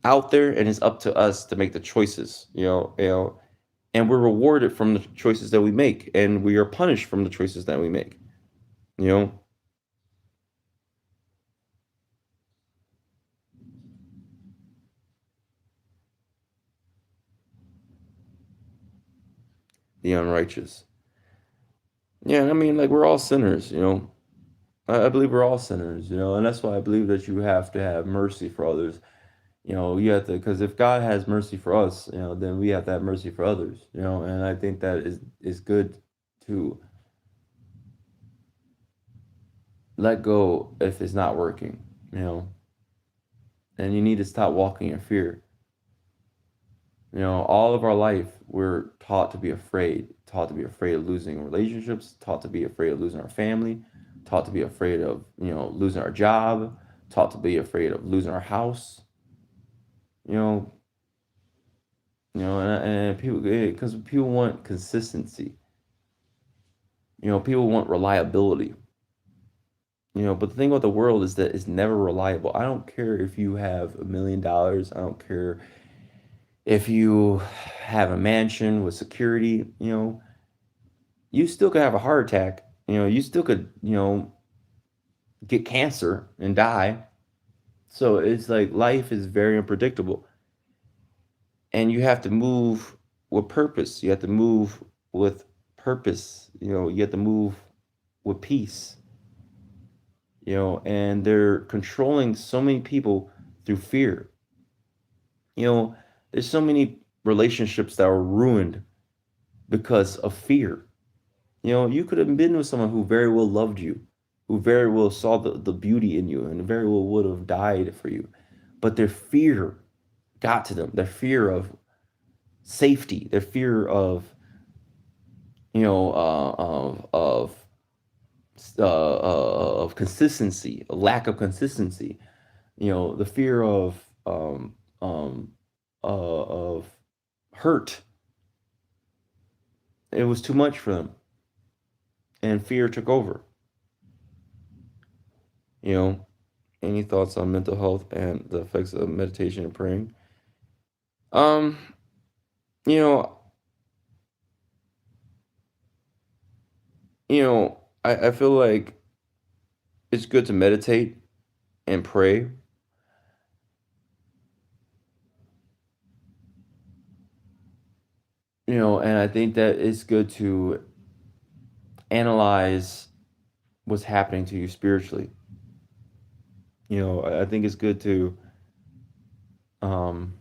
Speaker 1: out there, and it's up to us to make the choices. And we're rewarded from the choices that we make, and we are punished from the choices that we make. You know, the unrighteous. Yeah, I mean, like we're all sinners. I believe we're all sinners. And that's why I believe that you have to have mercy for others. You have to, because if God has mercy for us, then we have to have mercy for others. And I think that is good to let go if it's not working. You know, and you need to stop walking in fear. All of our life, we're taught to be afraid of losing relationships, taught to be afraid of losing our family, taught to be afraid of, losing our job, taught to be afraid of losing our house, you know, and people, because people want consistency, people want reliability, but the thing about the world is that it's never reliable. I don't care if you have $1 million. I don't care if you have a mansion with security, you still could have a heart attack. You still could, get cancer and die. So it's like life is very unpredictable. And you have to move with purpose. You have to move with purpose. You have to move with peace. And they're controlling so many people through fear. You know, there's so many relationships that are ruined because of fear. You could have been with someone who very well loved you, who very well saw the beauty in you, and very well would have died for you. But their fear got to them. Their fear of safety, their fear of, of consistency, a lack of consistency. The fear um, of hurt. It was too much for them, and fear took over. You know, Any thoughts on mental health and the effects of meditation and praying? Um, you know, I feel like it's good to meditate and pray, and I think that it's good to analyze what's happening to you spiritually. I think it's good to um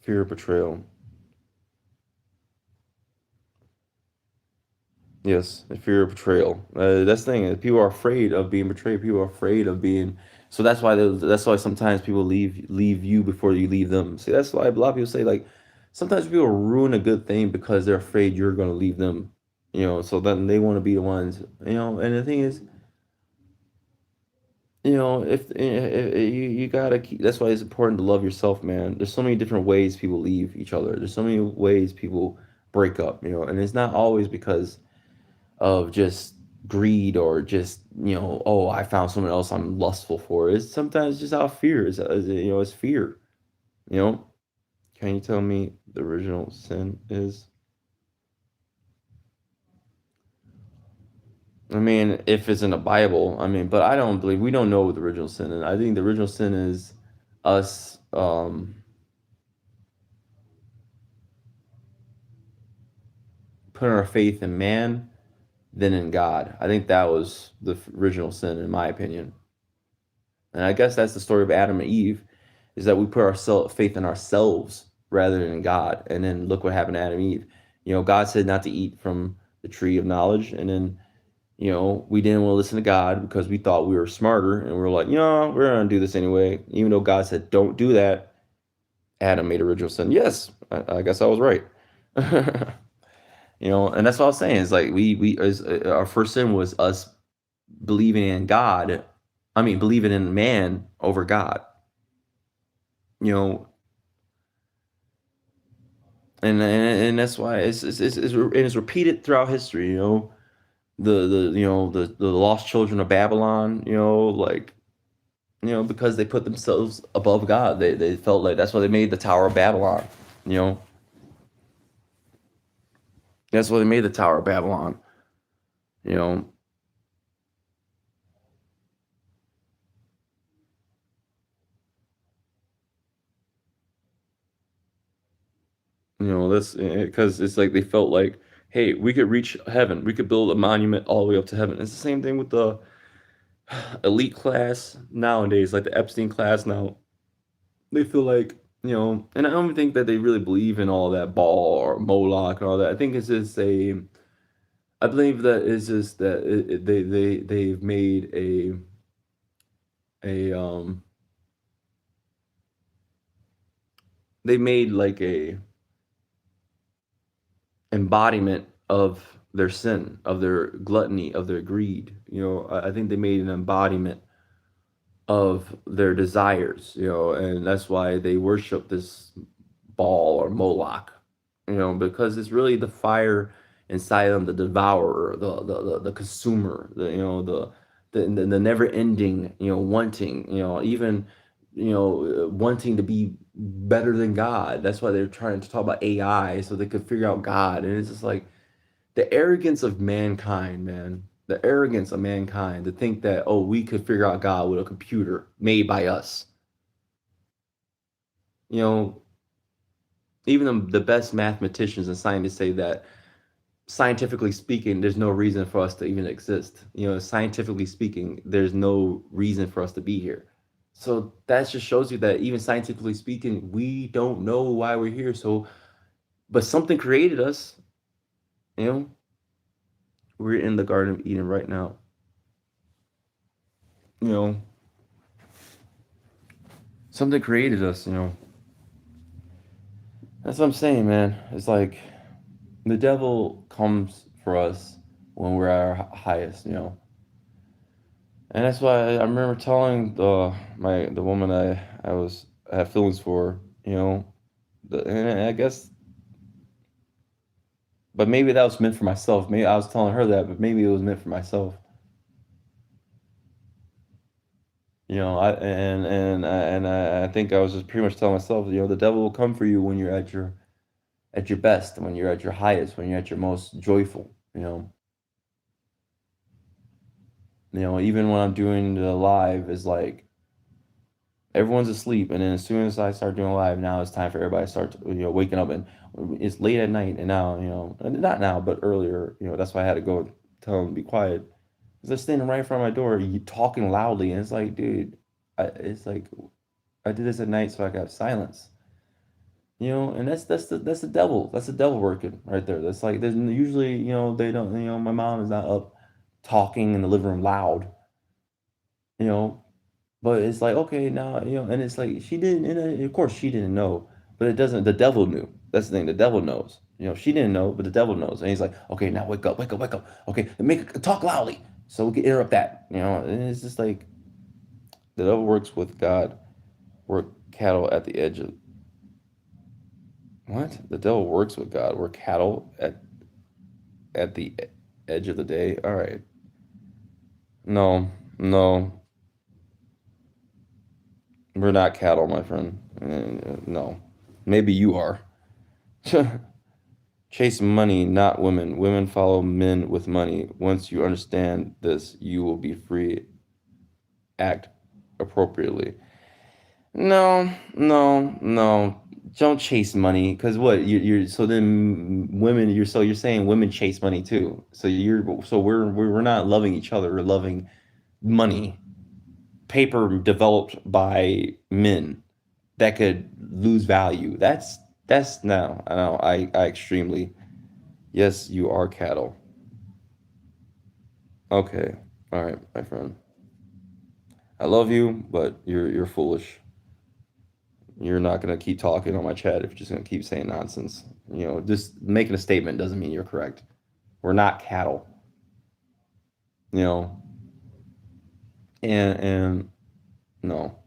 Speaker 1: fear of betrayal. Yes, the fear of betrayal. That's the thing. People are afraid of being betrayed. People are afraid of being. So that's why sometimes people leave you before you leave them. See, that's why a lot of people say like sometimes people ruin a good thing because they're afraid you're going to leave them. So then they want to be the ones. And the thing is, if you gotta keep. That's why it's important to love yourself, man. There's so many different ways people leave each other. There's so many ways people break up. And it's not always because of just greed or just oh, I found someone else I'm lustful for. It's sometimes just out of fear. It's fear. you know can you tell me the original sin is? I mean, if it's in the Bible, I mean, but I don't believe, we don't know what the original sin is. I think the original sin is us putting our faith in man than in God. I think that was the original sin, in my opinion. And I guess that's the story of Adam and Eve, is that we put our faith in ourselves rather than in God. And then look what happened to Adam and Eve. God said not to eat from the tree of knowledge. And then, we didn't want to listen to God because we thought we were smarter. And we were like, we're going to do this anyway. Even though God said, don't do that. Adam made original sin. Yes, I guess I was right. And that's what I was saying. Is like our first sin was us believing in God. I mean, believing in man over God. You know, and that's why it's repeated throughout history. The lost children of Babylon. Like because they put themselves above God. They felt like that's why they made the Tower of Babylon. You know, that's why they made the Tower of Babylon. You know, that's because it's like they felt like, hey, we could reach heaven. We could build a monument all the way up to heaven. It's the same thing with the elite class nowadays, like the Epstein class now. They feel like, and I don't even think that they really believe in all that ball or Moloch and all that. I think it's just I believe that it's just that they've made a they made like a embodiment of their sin, of their gluttony, of their greed. I think they made an embodiment of their desires, and that's why they worship this Baal or Moloch, because it's really the fire inside them, the devourer, the consumer, the never ending, wanting, even, wanting to be better than God. That's why they're trying to talk about AI so they could figure out God. And it's just like the arrogance of mankind, man. The arrogance of mankind to think that, oh, we could figure out God with a computer made by us. You know, even the best mathematicians and scientists say that scientifically speaking, there's no reason for us to even exist. Scientifically speaking, there's no reason for us to be here. So that just shows you that even scientifically speaking, we don't know why we're here. So, but something created us. You know, we're in the Garden of Eden right now. You know, something created us. That's what I'm saying, man. It's like the devil comes for us when we're at our highest. And that's why I remember telling the woman I had feelings for, And I guess, but maybe that was meant for myself. Maybe I was telling her that, but maybe it was meant for myself. I think I was just pretty much telling myself, the devil will come for you when you're at your best, when you're at your highest, when you're at your most joyful. Even when I'm doing the live, is like everyone's asleep, and then as soon as I start doing live, now it's time for everybody to start, waking up, and it's late at night, and now, and not now, but earlier, that's why I had to go tell them to be quiet. 'Cause they're standing right in front of my door, you talking loudly, and it's like, dude, it's like I did this at night so I could have silence. And that's the devil. That's the devil working right there. That's like there's usually, they don't, my mom is not up talking in the living room loud, you know, but it's like, okay, now, and it's like she didn't, and of course she didn't know, but it doesn't, the devil knew. That's the thing, the devil knows. She didn't know, but the devil knows. And he's like, okay, now wake up, wake up, wake up. Okay, talk loudly so we can interrupt that, and it's just like the devil works with God, we're cattle at the edge of what? The devil works with God. We're cattle at the edge of the day. All right. No, no, we're not cattle, my friend. No, maybe you are. Chase money, not women. Women follow men with money. Once you understand this, you will be free. Act appropriately. No, no, no. Don't chase money, because what you're so then women you're saying women chase money too. So we're not loving each other. We're loving money, paper developed by men that could lose value. That's no. I know. I extremely, yes, you are cattle. Okay. All right, my friend. I love you, but you're foolish. You're not gonna keep talking on my chat if you're just gonna keep saying nonsense. Just making a statement doesn't mean you're correct. We're not cattle. You know, and no,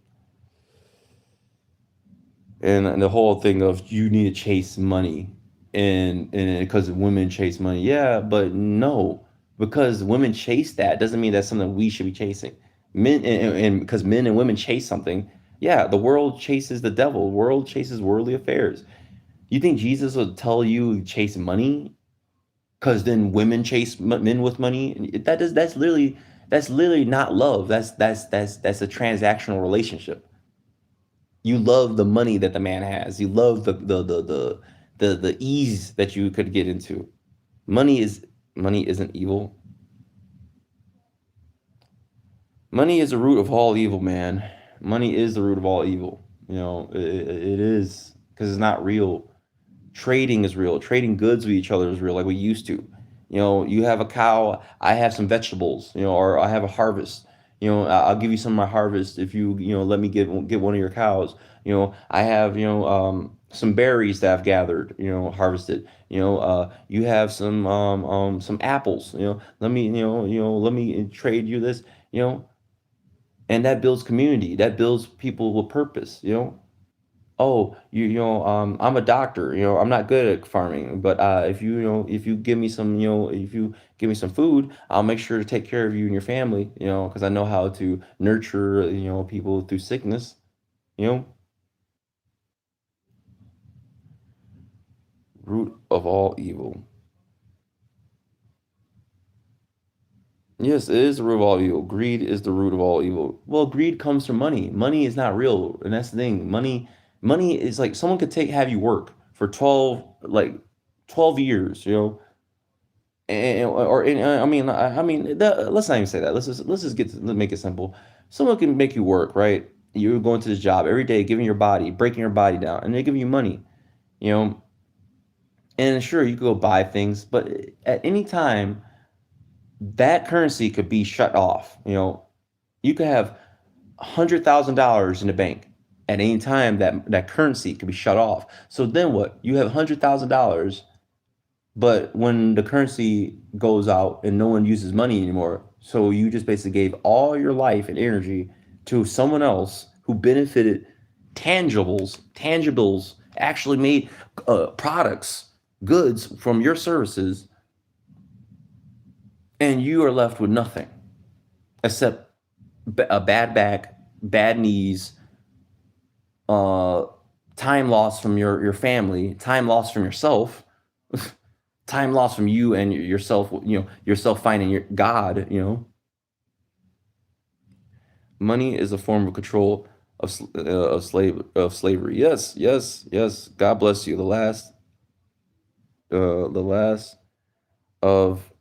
Speaker 1: and the whole thing of you need to chase money, and because women chase money, yeah, but no, because women chase that doesn't mean that's something we should be chasing. Men and because men and women chase something, yeah, the world chases the devil. The world chases worldly affairs. You think Jesus would tell you chase money? Because then women chase men with money. That's literally not love. That's a transactional relationship. You love the money that the man has. You love the ease that you could get into. Money isn't evil. Money is the root of all evil, man. Money is the root of all evil. It is, because it's not real. Trading is real. Trading goods with each other is real, like we used to. You have a cow, I have some vegetables, or I have a harvest. I'll give you some of my harvest if you let me get one of your cows. I have some berries that I've gathered, harvested. You have some apples. Let me trade you this. You know, and that builds community. That builds people with purpose. Oh, I'm a doctor, I'm not good at farming, but if you give me some, if you give me some food, I'll make sure to take care of you and your family, because I know how to nurture, people through sickness, you know, root of all evil. Yes, it is the root of all evil. Greed is the root of all evil. Well, greed comes from money. Money is not real, and that's the thing. Money is like someone could have you work for 12 years, I mean, let's not even say that. Let's just let's make it simple. Someone can make you work, right? You're going to this job every day, giving your body, breaking your body down, and they give you money, you know. And sure, you could go buy things, but at any time, that currency could be shut off. You could have $100,000 in the bank at any time. That currency could be shut off. So then what? You have $100,000. But when the currency goes out and no one uses money anymore, so you just basically gave all your life and energy to someone else who benefited tangibles actually made products, goods from your services, and you are left with nothing except a bad back, bad knees, uh, time lost from your family, time lost from yourself, time lost from you and yourself. Yourself finding your God. Money is a form of control of slavery. Yes, yes, yes. God bless you. The last of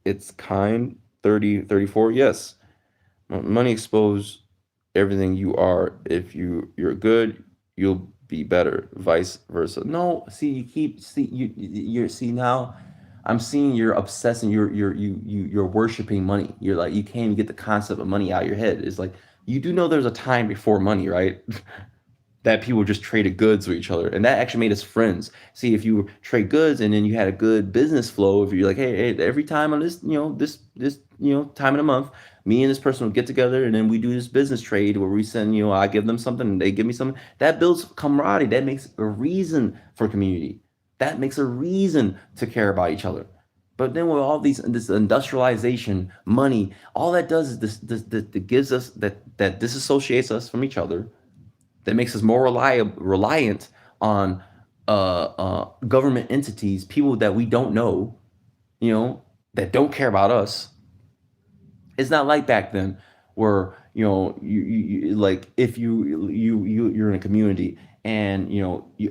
Speaker 1: its kind. 34. Yes, money expose everything you are. If you're good, you'll be better. Vice versa. No, see, you keep see you're see now. I'm seeing you're obsessing. You're worshiping money. You're like you can't even get the concept of money out of your head. It's like you do know there's a time before money, right? That people just traded goods with each other, and that actually made us friends. See, if you trade goods and then you had a good business flow, if you're like, hey, every time on this, time in a month, me and this person will get together, and then we do this business trade where we send, I give them something and they give me something. That builds camaraderie. That makes a reason for community. That makes a reason to care about each other. But then with all this industrialization, money, all that does is this that gives us that disassociates us from each other, that makes us more reliant on government entities, people that we don't know, that don't care about us. It's not like back then where like if you're in a community and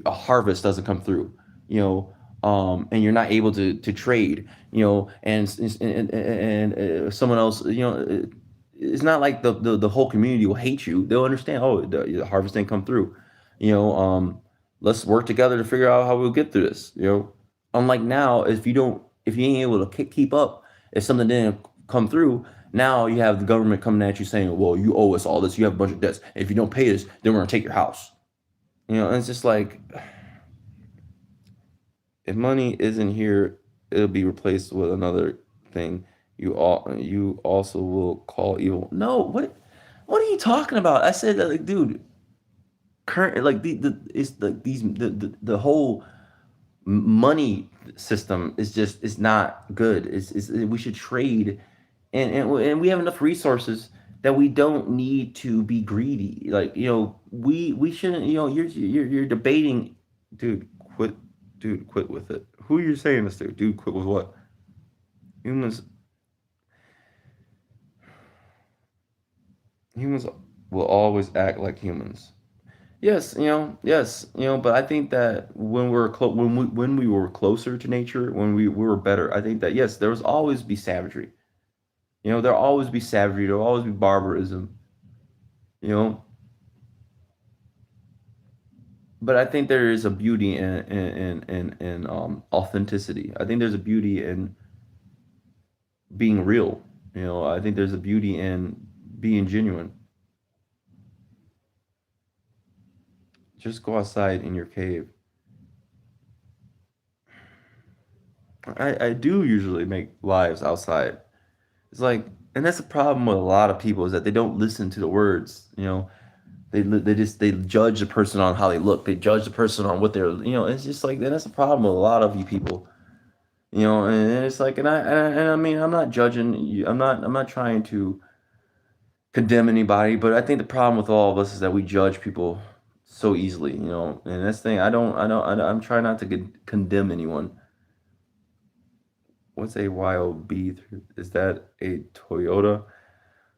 Speaker 1: a harvest doesn't come through, and you're not able to trade, and someone else, it's not like the whole community will hate you. They'll understand. Oh, the harvest didn't come through. You know, let's work together to figure out how we'll get through this. Unlike now, if you ain't able to keep up, if something didn't come through, now you have the government coming at you saying, "Well, you owe us all this. You have a bunch of debts. If you don't pay this, then we're gonna take your house." And it's just like, if money isn't here, it'll be replaced with another thing. You also will call evil. No, what are you talking about? I said that, like, dude, current like the it's the these the whole money system is not good. We should trade, and we have enough resources that we don't need to be greedy. Like, we shouldn't. You're debating, dude. Quit, dude. Quit with it. Who are you saying this to, dude? Quit with what? Humans humans will always act like humans. Yes, yes, but I think that when we were closer to nature, when we were better, I think that yes, there was always be savagery. There'll always be savagery, there'll always be barbarism, you know. But I think there is a beauty in authenticity. I think there's a beauty in being real. I think there's a beauty in being genuine. Just go outside in your cave. I do usually make lives outside. It's like, and that's the problem with a lot of people, is that they don't listen to the words. They judge the person on how they look. They judge the person on what they're. It's just like, and that's the problem with a lot of you people. And it's like, and I mean, I'm not judging you. I'm not trying to condemn anybody, but I think the problem with all of us is that we judge people so easily. And that's the thing. I'm trying not to condemn anyone. What's a Y.O.B? Is that a Toyota?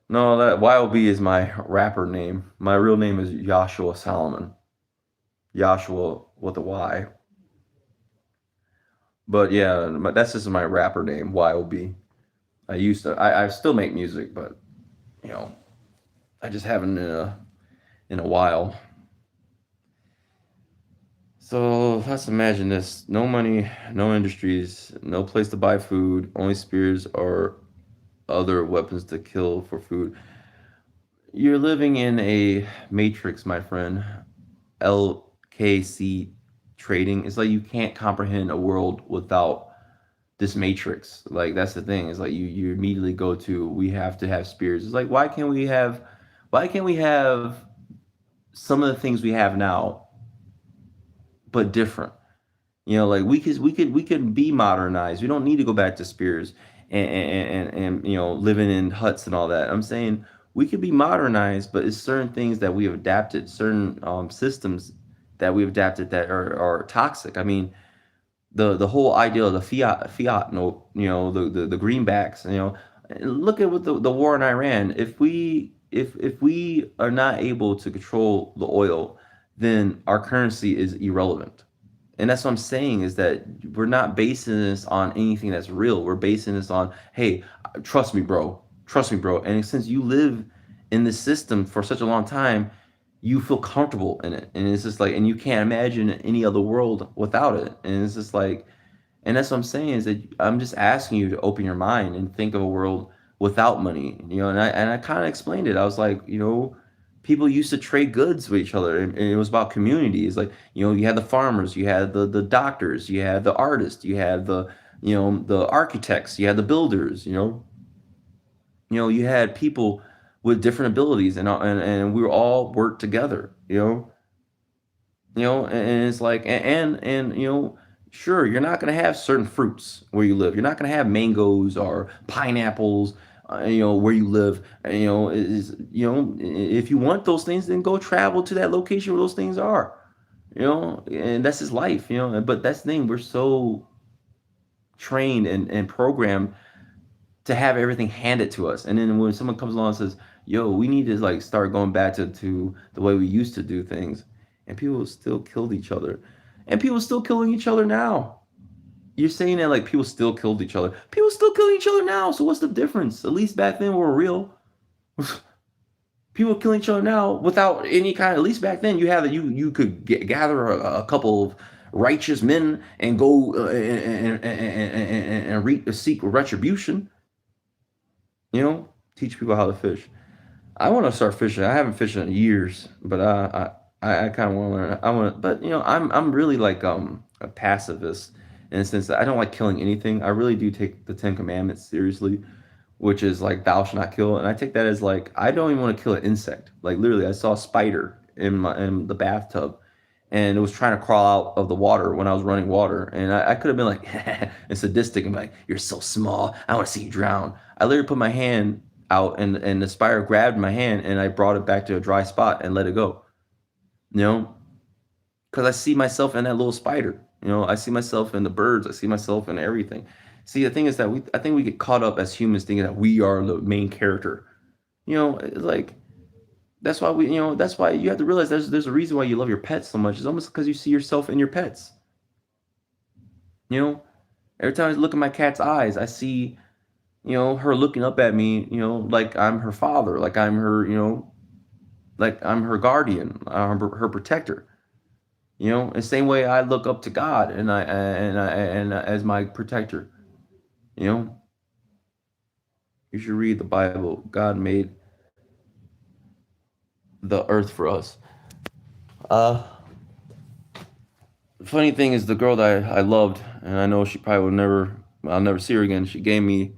Speaker 1: No, that Y.O.B is my rapper name. My real name is Joshua Solomon. Joshua with a Y. But yeah, that's just my rapper name, Y.O.B. I still make music, but you know, I just haven't in a while. So let's imagine this: no money, no industries, no place to buy food, only spears or other weapons to kill for food. You're living in a matrix, my friend. LKC trading. It's like you can't comprehend a world without this matrix. Like, that's the thing. It's like you immediately go to, we have to have spears. It's like, why can't we have some of the things we have now? but different. Like we could be modernized. We don't need to go back to spears and living in huts and all that. I'm saying we could be modernized, but it's certain things that we have adapted, certain systems that we've adapted that are toxic. I mean, the whole idea of the fiat note, the greenbacks, look at what the war in Iran. If we are not able to control the oil, then our currency is irrelevant. And that's what I'm saying, is that we're not basing this on anything that's real. We're basing this on, hey, trust me, bro. Trust me, bro. And since you live in this system for such a long time, you feel comfortable in it. And it's just like, and you can't imagine any other world without it. And it's just like, and that's what I'm saying, is that I'm just asking you to open your mind and think of a world without money. And I kind of explained it. I was like, people used to trade goods with each other, and it was about community. It's like, you had the farmers, you had the doctors, you had the artists, you had the architects, you had the builders. You had people with different abilities, and we were all worked together. And it's like, sure, you're not going to have certain fruits where you live. You're not going to have mangoes or pineapples, where you live. If you want those things, then go travel to that location where those things are. And that's his life. But that's the thing, we're so trained and programmed to have everything handed to us. And then when someone comes along and says, "Yo, we need to like start going back to the way we used to do things," and people still killed each other, and people still killing each other now. You're saying that like people still killed each other. People still killing each other now. So what's the difference? At least back then we were real. People killing each other now without any kind. At least back then you could gather a couple of righteous men and go and seek retribution. Teach people how to fish. I want to start fishing. I haven't fished in years, but I kind of want to learn. I want, but I'm really like a pacifist in the sense that I don't like killing anything. I really do take the Ten Commandments seriously, which is like thou shalt not kill, and I take that as like I don't even want to kill an insect. Like literally, I saw a spider in the bathtub, and it was trying to crawl out of the water when I was running water, and I could have been like and sadistic and be like, "You're so small. I want to see you drown." I literally put my hand out, and the spider grabbed my hand, and I brought it back to a dry spot and let it go. You know, because I see myself in that little spider. I see myself in the birds. I see myself in everything. See, the thing is that I think we get caught up as humans thinking that we are the main character. It's like that's why you have to realize there's a reason why you love your pets so much. It's almost because you see yourself in your pets. You know, every time I look at my cat's eyes, I see her looking up at me. Like I'm her father, like I'm her like I'm her guardian, I'm her protector. The same way I look up to God and as my protector. You know, you should read the Bible. God made the earth for us. Uh, the funny thing is, the girl that I loved, and I know she probably will never, I'll never see her again. She gave me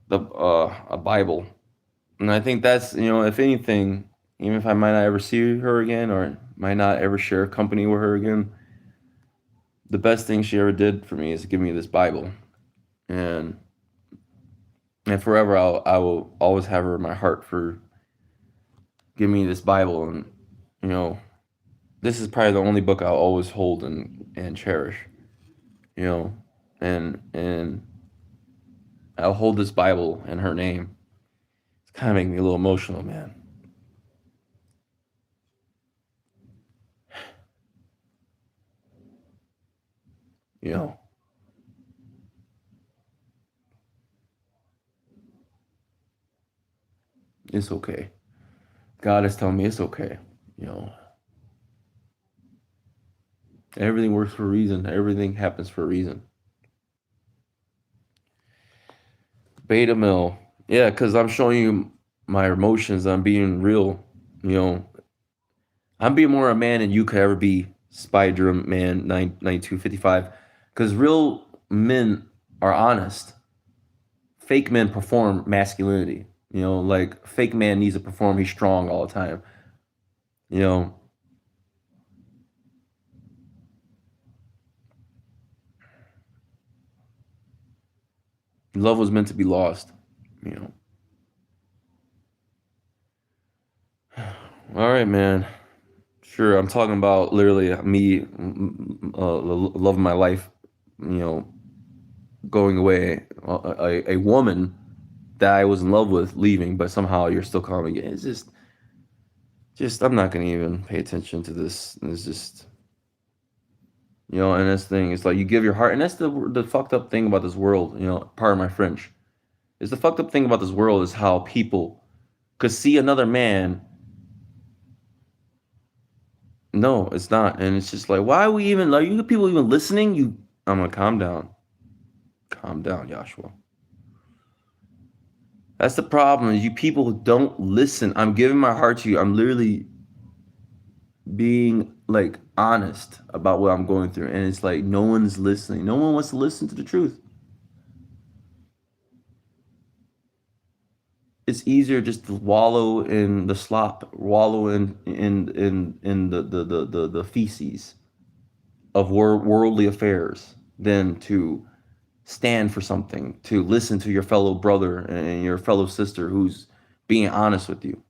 Speaker 1: the a Bible, and I think that's if anything, even if I might not ever see her again or might not ever share company with her again, the best thing she ever did for me is give me this Bible, and forever I will always have her in my heart for giving me this Bible, and you know this is probably the only book I'll always hold and cherish. You know, and I'll hold this Bible in her name. It's kind of making me a little emotional, man. You know, it's okay. God is telling me it's okay. You know, everything works for a reason. Everything happens for a reason. Beta mill. Yeah, because I'm showing you my emotions. I'm being real. You know, I'm being more a man than you could ever be, Spider Man 9255. Because real men are honest. Fake men perform masculinity. Like fake man needs to perform he's strong all the time. You know, Love was meant to be lost, you know. All right, man. Sure, I'm talking about literally me, love of my life, you know, going away, a woman that I was in love with leaving, but somehow you're still calling me. It's just I'm not gonna even pay attention to this. It's just, and this thing is like you give your heart, and that's the fucked up thing about this world. Part of my French is the fucked up thing about this world is how people could see another man. No, it's not, and it's just like, why are we even? Are you people even listening? I'm gonna calm down, Joshua. That's the problem. Is you people don't listen. I'm giving my heart to you. I'm literally being like honest about what I'm going through, and it's like no one's listening. No one wants to listen to the truth. It's easier just to wallow in the slop, wallow in the feces of worldly affairs than to stand for something, to listen to your fellow brother and your fellow sister who's being honest with you.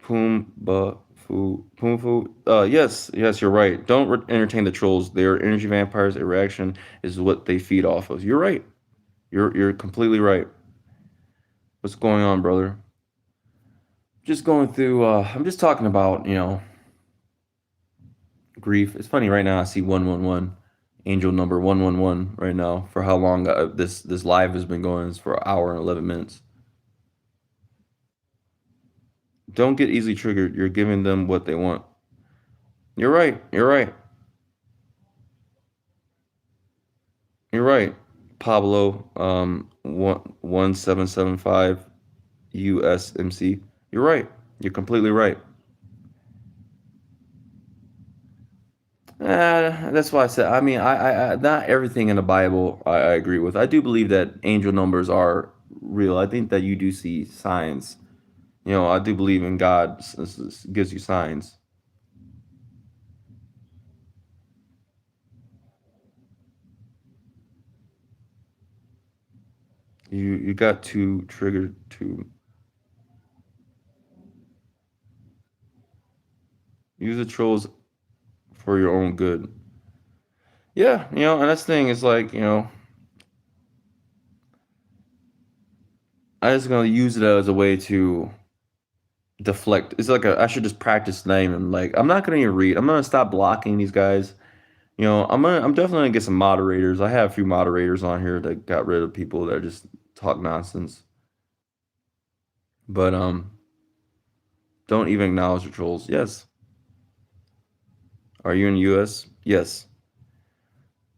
Speaker 1: Poom fu. Yes, yes, you're right. Don't entertain the trolls. They're energy vampires. A reaction is what they feed off of. You're right. You're completely right. What's going on, brother? Just going through. I'm just talking about grief. It's funny right now. I see 111, angel number 111 right now. For how long this live has been going? It's for an hour and 11 minutes. Don't get easily triggered. You're giving them what they want. You're right. You're right. You're right. Pablo, 1775 USMC. You're right. You're completely right. That's why I said. I mean, not everything in the Bible I agree with. I do believe that angel numbers are real. I think that you do see signs. I do believe in God gives you signs. You got too triggered to use the trolls for your own good. Yeah, and that's the thing is like, I just gonna use it as a way to deflect. It's like I should just practice name and like I'm not gonna even read. I'm gonna stop blocking these guys. I'm definitely gonna get some moderators. I have a few moderators on here that got rid of people that just talk nonsense. But don't even acknowledge the trolls. Yes. Are you in the US? Yes.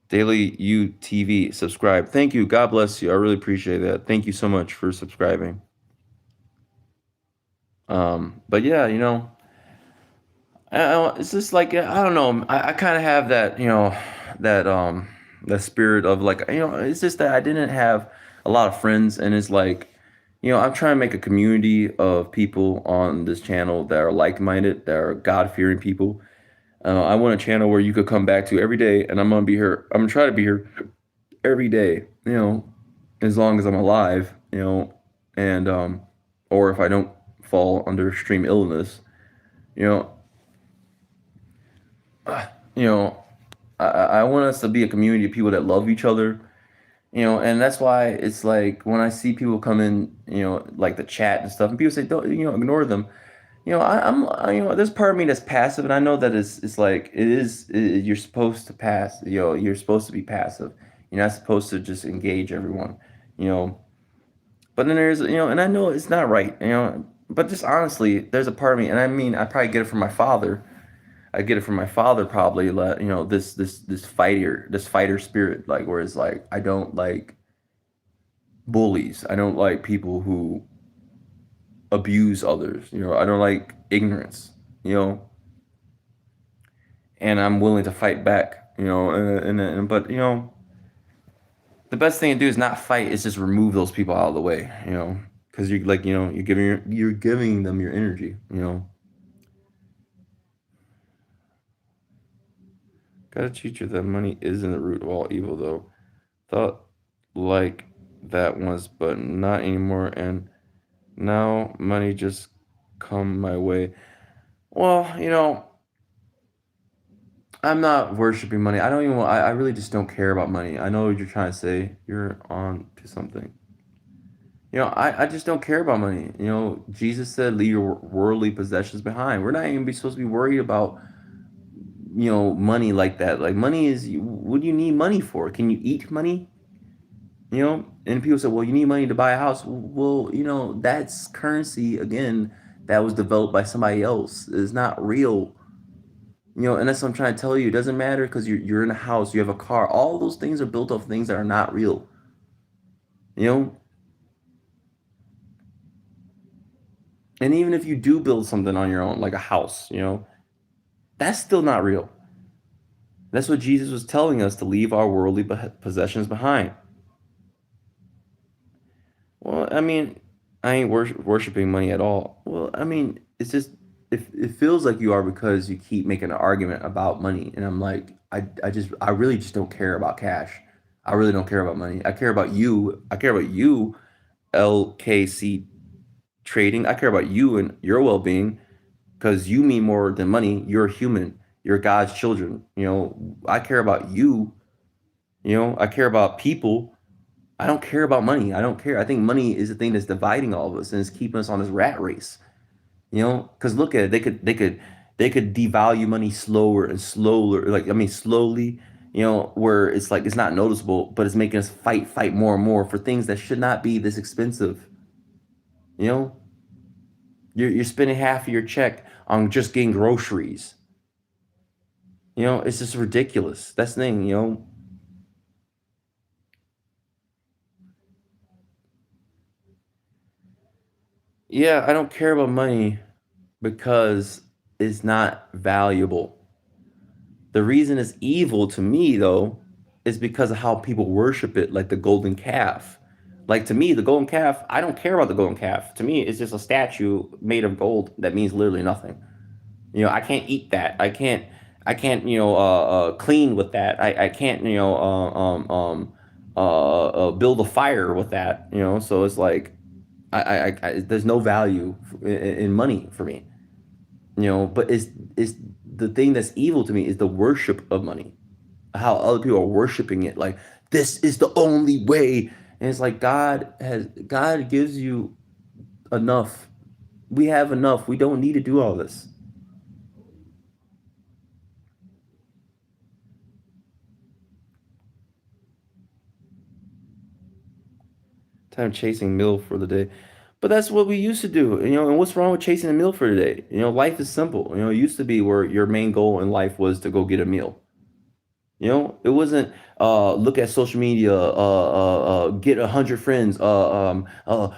Speaker 1: Daily UTV subscribe. Thank you. God bless you. I really appreciate that. Thank you so much for subscribing. But yeah, it's just like I don't know. I kind of have that that that spirit of like it's just that I didn't have a lot of friends, and it's like I'm trying to make a community of people on this channel that are like-minded, that are God-fearing people. I want a channel where you could come back to every day, and I'm gonna be here. I'm gonna try to be here every day. As long as I'm alive. And or if I don't fall under extreme illness. You know, you know, I want us to be a community of people that love each other, and that's why it's like when I see people come in, like the chat and stuff, and people say, don't, ignore them. There's part of me that's passive, and I know that it's like you're supposed to pass, you're supposed to be passive. You're not supposed to just engage everyone, you know. But then there's, and I know it's not right, but just honestly, there's a part of me, and I mean, I probably get it from my father. I get it from my father probably, this fighter spirit, like where it's like I don't like bullies. I don't like people who abuse others. I don't like ignorance. You know, and I'm willing to fight back. But the best thing to do is not fight. Is just remove those people out of the way. Because you're like you're giving them your energy. Gotta teach you that money isn't the root of all evil, though. Thought like that once, but not anymore. And now money just come my way. Well, I'm not worshiping money. I don't even. I really just don't care about money. I know what you're trying to say. You're on to something. I just don't care about money. Jesus said, "Leave your worldly possessions behind." We're not even supposed to be worried about money like that. Like money is. What do you need money for? Can you eat money? And people say, well, you need money to buy a house. Well, that's currency again that was developed by somebody else. It's not real. And that's what I'm trying to tell you. It doesn't matter because you're in a house, you have a car. All those things are built off things that are not real. You know, and even if you do build something on your own, like a house, that's still not real. That's what Jesus was telling us to leave our worldly possessions behind. Well, I mean, I ain't worshiping money at all. Well, I mean, it's just it feels like you are because you keep making an argument about money, and I'm like, I really just don't care about cash. I really don't care about money. I care about you. I care about you, LKC trading. I care about you and your well-being because you mean more than money. You're a human. You're God's children. I care about you. I care about people. I don't care about money. I don't care. I think money is the thing that's dividing all of us and it's keeping us on this rat race. Because look at it, they could devalue money slower and slower. Like I mean, slowly. Where it's like it's not noticeable, but it's making us fight more and more for things that should not be this expensive. You know, you're spending half of your check on just getting groceries. It's just ridiculous. That's the thing. Yeah, I don't care about money because it's not valuable. The reason it's evil to me, though, is because of how people worship it, like the golden calf. Like to me, the golden calf, I don't care about the golden calf. To me, it's just a statue made of gold that means literally nothing. I can't eat that. I can't, clean with that. I can't, build a fire with that. So it's like, there's no value in money for me. But it's the thing that's evil to me is the worship of money, how other people are worshiping it like this is the only way, and it's like God gives you enough. We have enough. We don't need to do all this. Time chasing meal for the day, but that's what we used to do. And what's wrong with chasing a meal for the day? Life is simple. It used to be where your main goal in life was to go get a meal. It wasn't look at social media, get 100 friends,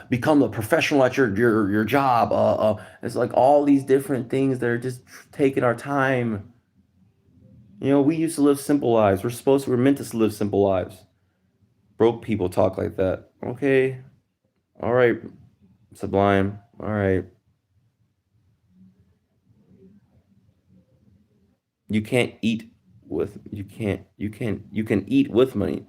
Speaker 1: become a professional at your job. It's like all these different things that are just taking our time. We used to live simple lives. We're meant to live simple lives. Broke people talk like that. Okay, all right, Sublime. All right, you can eat with money.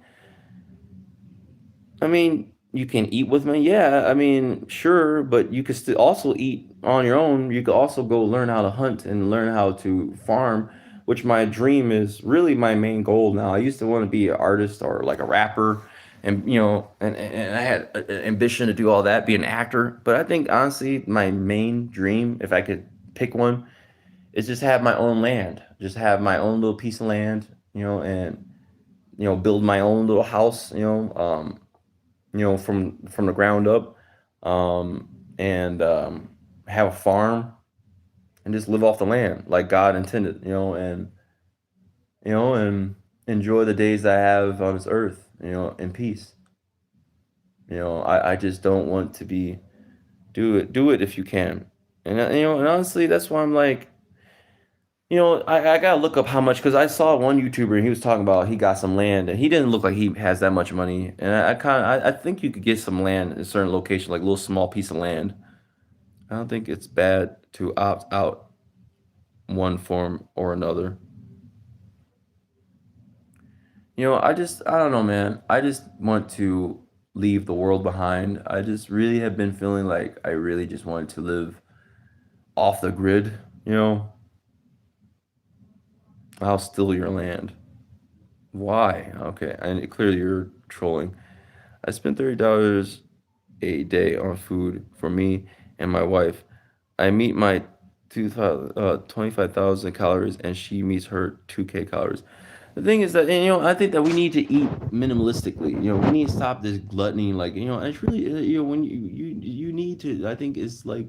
Speaker 1: I mean, you can eat with me. Yeah, I mean, sure, but you could still also eat on your own. You could also go learn how to hunt and learn how to farm, which my dream is really my main goal now. I used to want to be an artist or like a rapper, and and I had an ambition to do all that, be an actor. But I think honestly, my main dream, if I could pick one, is just have my own land, just have my own little piece of land, and build my own little house, from the ground up, and have a farm and just live off the land like God intended, and enjoy the days I have on this earth, in peace. I just don't want to be do it if you can, and honestly, that's why I'm like. I gotta look up how much because I saw one YouTuber and he was talking about he got some land and he didn't look like he has that much money. And I think you could get some land in a certain location, like a little small piece of land. I don't think it's bad to opt out one form or another. I don't know, man. I just want to leave the world behind. I just really have been feeling like I really just wanted to live off the grid, you know? I'll steal your land. Why? Okay, and clearly you're trolling. I spent $30 a day on food for me and my wife. I meet my 25,000 calories and she meets her 2K calories. The thing is that, and, I think that we need to eat minimalistically. We need to stop this gluttony. Like, it's really, when you need to, I think it's like,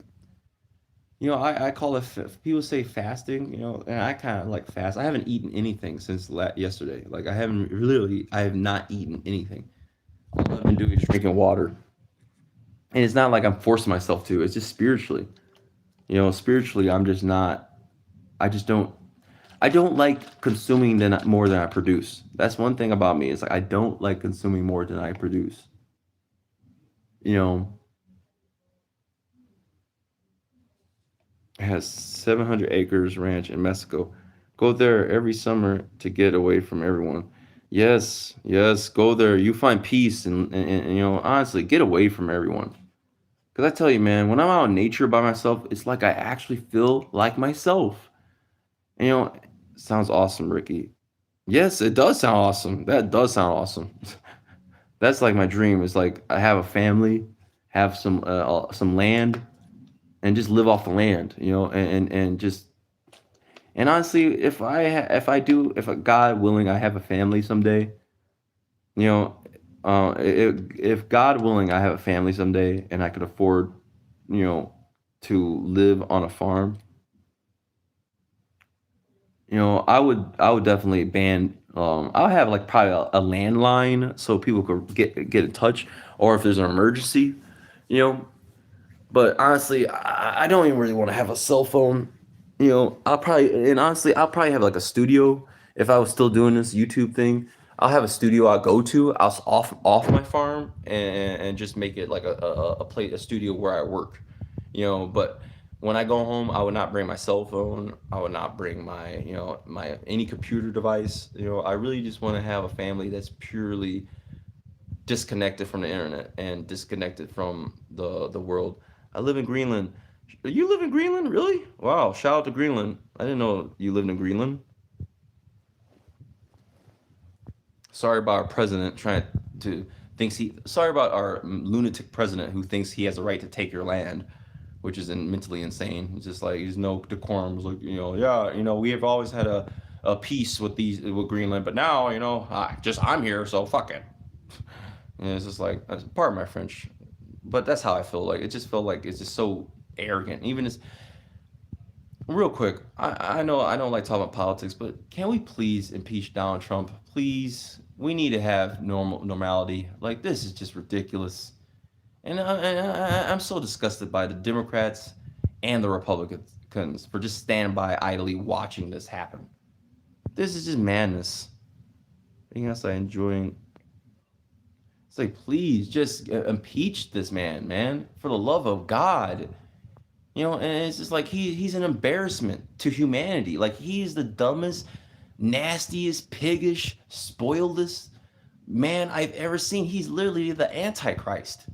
Speaker 1: I call it, people say fasting, and I kind of like fast. I haven't eaten anything since yesterday. Like, I have not eaten anything. All I've been doing is drinking water. And it's not like I'm forcing myself to, it's just spiritually. Spiritually, I'm just not, I just don't, I don't like consuming more than I produce. That's one thing about me. It's like I don't like consuming more than I produce. You know, it has 700 acres ranch in Mexico. Go there every summer to get away from everyone. Yes, yes, go there. You find peace and honestly, get away from everyone. Because I tell you, man, when I'm out in nature by myself, it's like I actually feel like myself. And, sounds awesome, Ricky. Yes, it does sound awesome. That does sound awesome. That's like my dream. Is like I have a family, have some land, and just live off the land. And just and honestly, if God willing, I have a family someday. You know, if God willing, I have a family someday, and I could afford, you know, to live on a farm. I would definitely ban. I'll have like probably a landline so people could get in touch, or if there's an emergency, you know. But honestly, I don't even really want to have a cell phone. I'll probably have like a studio if I was still doing this YouTube thing. I'll have a studio I go to. Off my farm and just make it like a studio where I work. But when I go home, I would not bring my cell phone. I would not bring my any computer device. I really just want to have a family that's purely disconnected from the internet and disconnected from the world. I live in Greenland. You live in Greenland, really? Wow! Shout out to Greenland. I didn't know you lived in Greenland. Sorry about our president trying to thinks he. Sorry about our lunatic president who thinks he has a right to take your land, which is mentally insane. It's just like he's no decorum. It's like yeah, we have always had a peace with Greenland, but now I'm here, so fuck it. And it's just like part of my French, but that's how I feel. Like it just felt like it's just so arrogant. Even as real quick, I know I don't like talking about politics, but can we please impeach Donald Trump? Please, we need to have normality. Like this is just ridiculous, and I'm so disgusted by the Democrats and the Republicans for just standing by idly watching this happen. This is just madness. Anything else I enjoying? It's like, please just impeach this man, for the love of God. And it's just like he's an embarrassment to humanity. Like he's the dumbest, nastiest, piggish, spoiledest man I've ever seen. He's literally the Antichrist.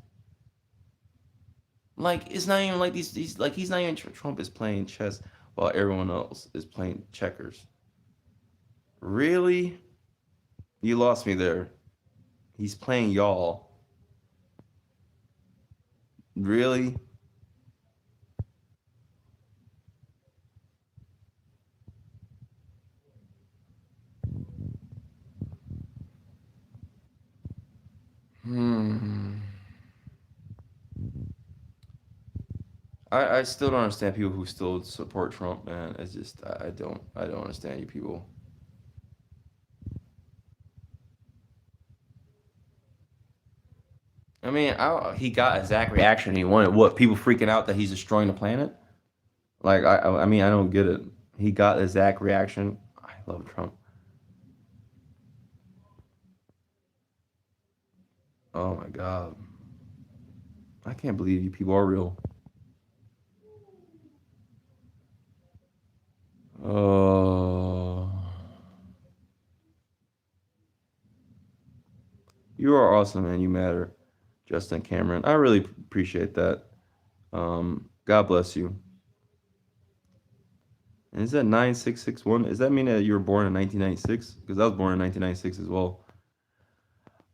Speaker 1: Like it's not even like these like he's not even Trump is playing chess while everyone else is playing checkers. Really? You lost me there. He's playing y'all. Really? Hmm. I still don't understand people who still support Trump, man. It's just I don't understand you people. I mean, he got a exact reaction he wanted. What people freaking out that he's destroying the planet? Like I mean I don't get it. He got the exact reaction. I love Trump. Oh my god, I can't believe you people are real. Oh, awesome, man. You matter, Justin Cameron. I really appreciate that. God bless you. And is that 9661? Does that mean that you were born in 1996? Because I was born in 1996 as well.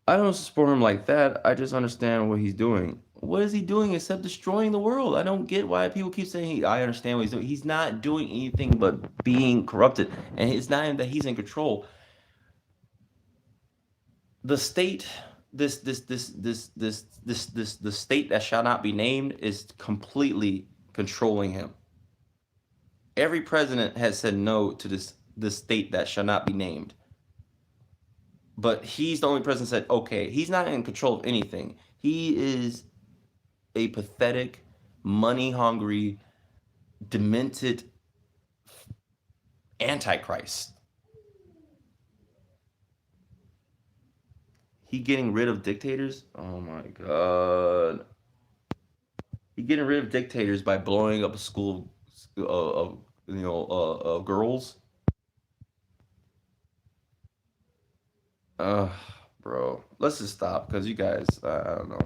Speaker 1: I don't support him like that. I just understand what he's doing. What is he doing except destroying the world? I don't get why people keep saying I understand what he's doing. He's not doing anything but being corrupted. And it's not even that he's in control. The state, the state that shall not be named is completely controlling him. Every president has said no to this state that shall not be named. But he's the only president that said, okay, he's not in control of anything. He is a pathetic, money-hungry, demented antichrist. He getting rid of dictators? Oh my God. He getting rid of dictators by blowing up a school of girls. Uh, Bro, let's just stop because you guys, I don't know.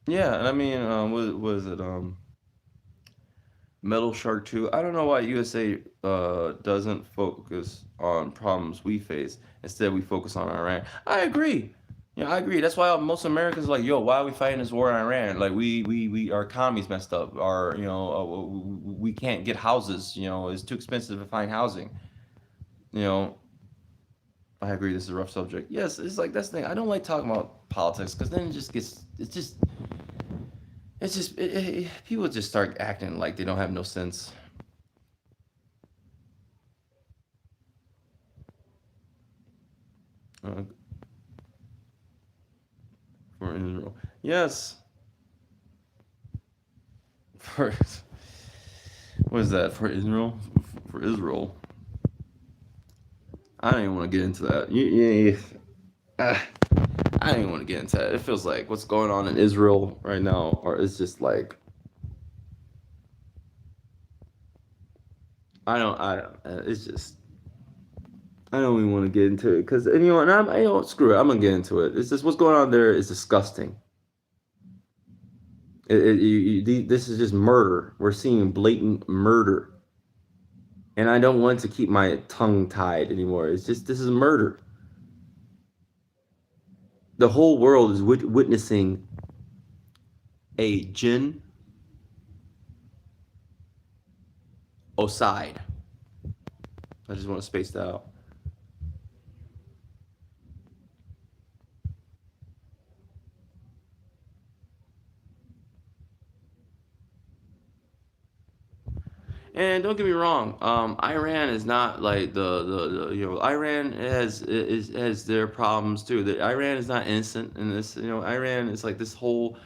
Speaker 1: Yeah, and I mean, what was it? Metal Shark 2. I don't know why USA doesn't focus on problems we face. Instead, we focus on Iran. I agree. Yeah, I agree. That's why most Americans are like, yo, why are we fighting this war in Iran? Like, our economy's messed up. Our, we can't get houses. It's too expensive to find housing. You know, I agree. This is a rough subject. Yes, it's like that's the thing. I don't like talking about politics because then people just start acting like they don't have no sense. Uh, for Israel. Yes. For what is that? For Israel? For Israel. I don't even want to get into that. I don't even want to get into that. It feels like what's going on in Israel right now, or it's just like it's just I don't even want to get into it because and screw it. I'm gonna get into it. It's just what's going on there is disgusting. This is just murder. We're seeing blatant murder, and I don't want to keep my tongue tied anymore. It's just this is murder. The whole world is witnessing a genocide. I just want to space that out. And don't get me wrong, Iran is not like Iran has their problems too. Iran is not innocent in this. Iran is like this whole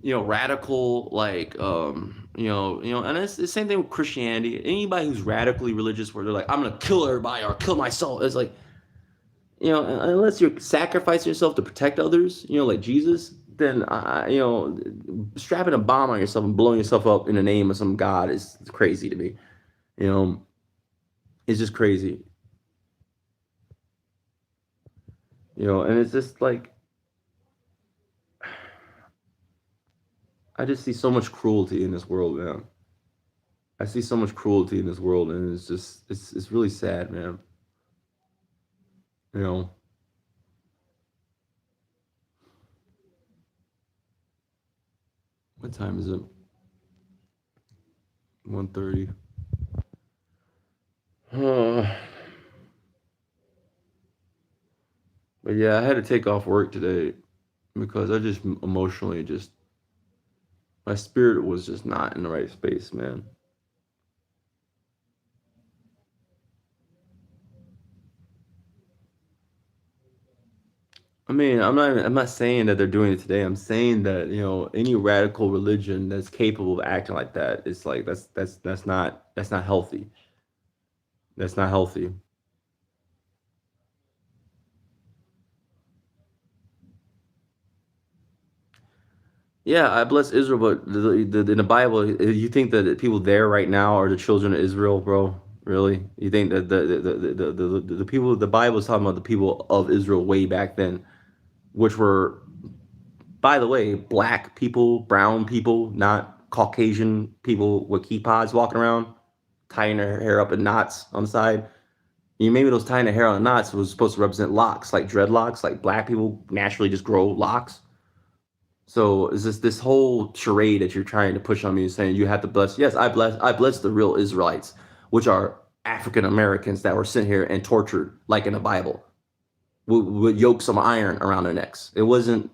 Speaker 1: radical like and it's the same thing with Christianity. Anybody who's radically religious, where they're like, I'm gonna kill everybody or kill myself, it's like unless you're sacrificing yourself to protect others, like Jesus, then strapping a bomb on yourself and blowing yourself up in the name of some god is crazy to me. You know, it's just crazy. And it's just like I just see so much cruelty in this world, man. I see so much cruelty in this world, and it's really sad, man. You know, what time is it? 1:30. But yeah, I had to take off work today because I just emotionally just my spirit was just not in the right space, man. I mean, I'm not saying that they're doing it today. I'm saying that, any radical religion that's capable of acting like that, it's like that's not healthy. That's not healthy. Yeah, I bless Israel, but in the Bible, you think that the people there right now are the children of Israel, bro? Really? You think that the people, the Bible is talking about the people of Israel way back then, which were, by the way, black people, brown people, not Caucasian people with key pods walking around, tying their hair up in knots on the side. You maybe those tying their hair on knots was supposed to represent locks, like dreadlocks, like black people naturally just grow locks. So is this whole charade that you're trying to push on me, saying you have to bless? Yes, I bless the real Israelites, which are African Americans that were sent here and tortured, like in the Bible, with yokes of iron around their necks. It wasn't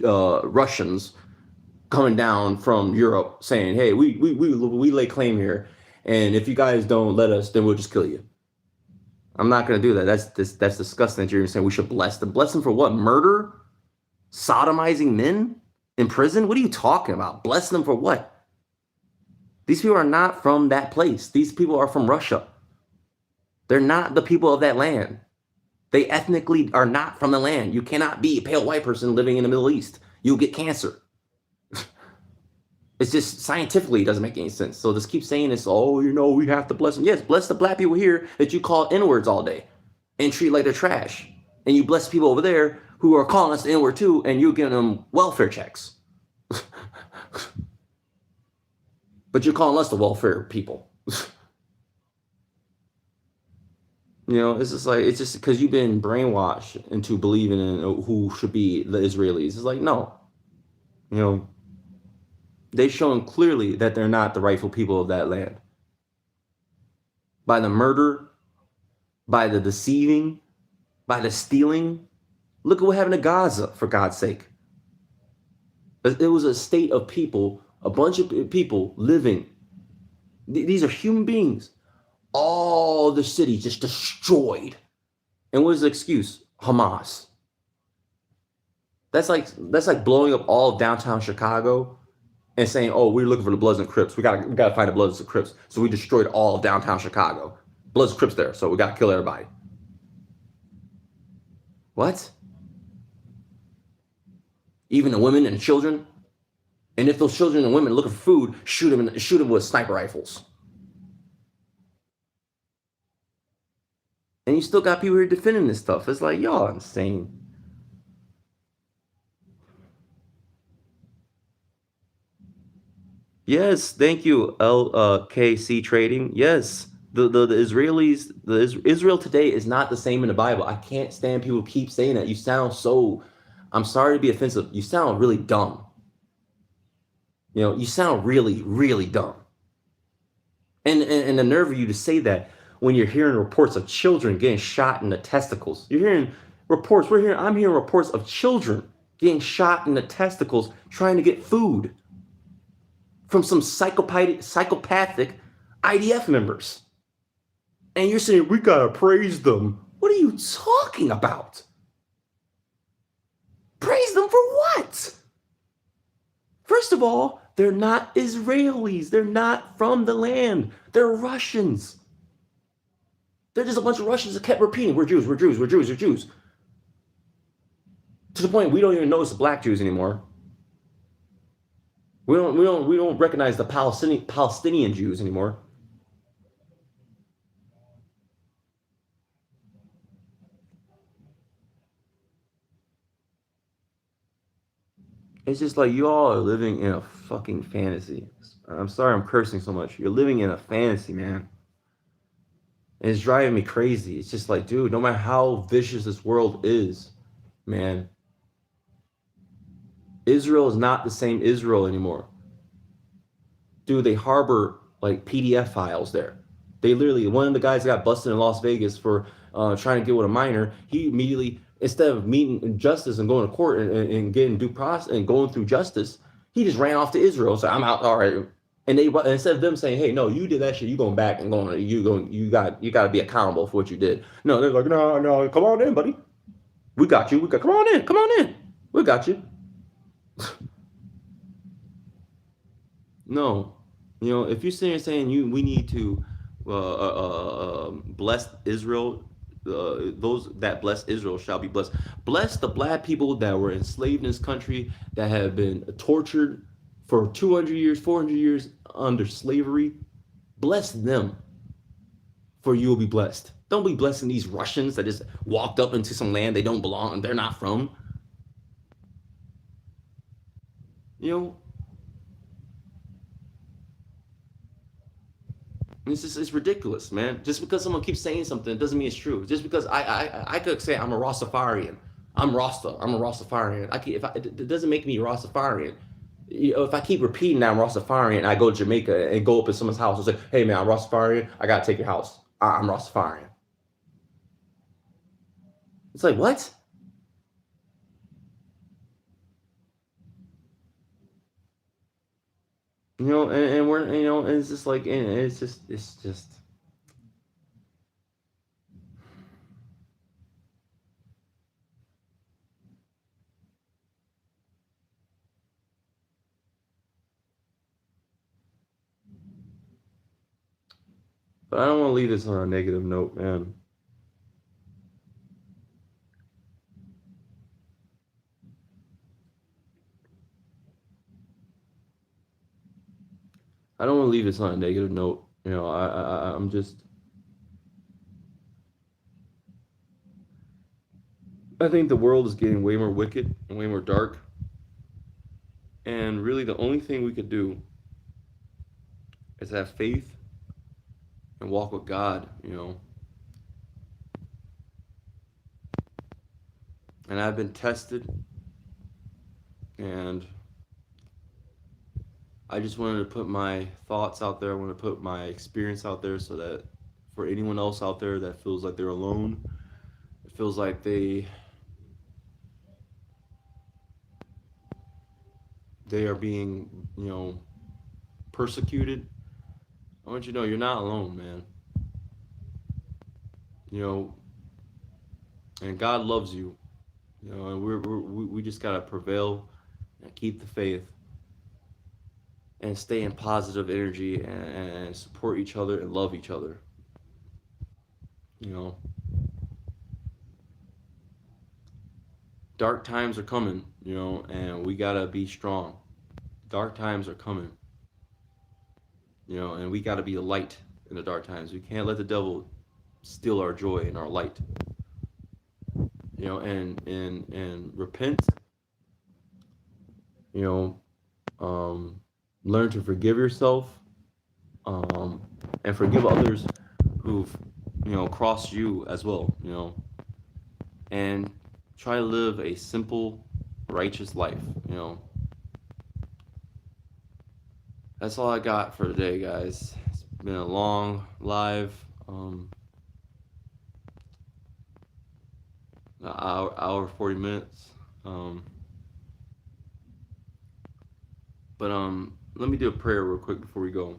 Speaker 1: Russians coming down from Europe saying, "Hey, we lay claim here, and if you guys don't let us, then we'll just kill you." I'm not gonna do that. That's disgusting that you're saying we should bless them. Bless them for what? Murder? Sodomizing men in prison? What are you talking about? Bless them for what? These people are not from that place. These people are from Russia. They're not the people of that land. They ethnically are not from the land. You cannot be a pale white person living in the Middle East. You'll get cancer. It's just scientifically it doesn't make any sense. So just keep saying this, oh, we have to bless them. Yes, bless the black people here that you call N-words all day and treat like they're trash. And you bless people over there who are calling us the N-word too, and you're giving them welfare checks. But you're calling us the welfare people. It's just like it's just because you've been brainwashed into believing in who should be the Israelis. It's like no, you know, they've shown clearly that they're not the rightful people of that land by the murder, by the deceiving, by the stealing. Look at what happened to Gaza, for God's sake. It was a state of people, a bunch of people living. These are human beings. All the cities just destroyed. And what is the excuse? Hamas. That's like blowing up all of downtown Chicago and saying, "Oh, we're looking for the Bloods and Crips. We gotta find the Bloods and Crips." So we destroyed all of downtown Chicago. Bloods and Crips there, so we gotta kill everybody. What? Even the women and children? And if those children and women are looking for food, shoot them with sniper rifles. And you still got people here defending this stuff. It's like y'all insane. Yes, thank you, LKC Trading. Yes, the Israelis, Israel today is not the same in the Bible. I can't stand people keep saying that. You sound so. I'm sorry to be offensive. You sound really dumb. You sound really, really dumb. And the nerve of you to say that when you're hearing reports of children getting shot in the testicles. You're hearing reports. I'm hearing reports of children getting shot in the testicles trying to get food from some psychopathic IDF members. And you're saying we gotta praise them. What are you talking about? Praise them for what? First of all, they're not Israelis. They're not from the land. They're Russians. They're just a bunch of Russians that kept repeating, "We're Jews, we're Jews, we're Jews, we're Jews." To the point we don't even notice the black Jews anymore. We don't recognize the Palestinian Jews anymore. It's just like you all are living in a fucking fantasy. I'm sorry I'm cursing so much. You're living in a fantasy, man. And it's driving me crazy. It's just like, dude, no matter how vicious this world is, man, Israel is not the same Israel anymore. Dude, they harbor like PDF files there. They literally, one of the guys that got busted in Las Vegas for trying to get with a minor, he immediately, instead of meeting justice and going to court and getting due process and going through justice, he just ran off to Israel. So I'm out. All right. And they, instead of them saying, "Hey, no, you did that shit. You going back and you got to be accountable for what you did." No, they're like, "No, no, come on in, buddy. We got you. Come on in. Come on in. We got you." No, if you're sitting here saying we need to bless Israel, those that bless Israel shall be blessed. Bless the black people that were enslaved in this country, that have been tortured for 200 years, 400 years under slavery. Bless them, for you will be blessed. Don't be blessing these Russians that just walked up into some land they don't belong, they're not from. You know, it's ridiculous, man. Just because someone keeps saying something doesn't mean it's true. Just because I could say I'm a Rastafarian, I'm Rasta, I'm a Rastafarian. It doesn't make me a Rastafarian. You know, if I keep repeating that I'm Rastafarian, I go to Jamaica and go up in someone's house and say, "Hey man, I'm Rastafarian. I gotta take your house. I'm Rastafarian." It's like what? You know, and we're it's just like and it's just. But I don't want to leave this on a negative note, man. I don't want to leave this on a negative note. You know, I'm just. I think the world is getting way more wicked and way more dark, and really the only thing we could do is have faith and walk with God. You know, and I've been tested, and I just wanted to put my thoughts out there. I want to put my experience out there so that for anyone else out there that feels like they're alone, it feels like they are being, persecuted. I want you to know you're not alone, man. You know, and God loves you. You know, and we just gotta prevail and keep the faith and stay in positive energy and support each other and love each other. You know, dark times are coming. You know, and we gotta be strong. Dark times are coming. You know, and we gotta be a light in the dark times. We can't let the devil steal our joy and our light. You know, and repent. You know, learn to forgive yourself, um, and forgive others who've crossed you as well. And try to live a simple, righteous life. That's all I got for today, guys. It's been a long live, hour 40 minutes. But let me do a prayer real quick before we go.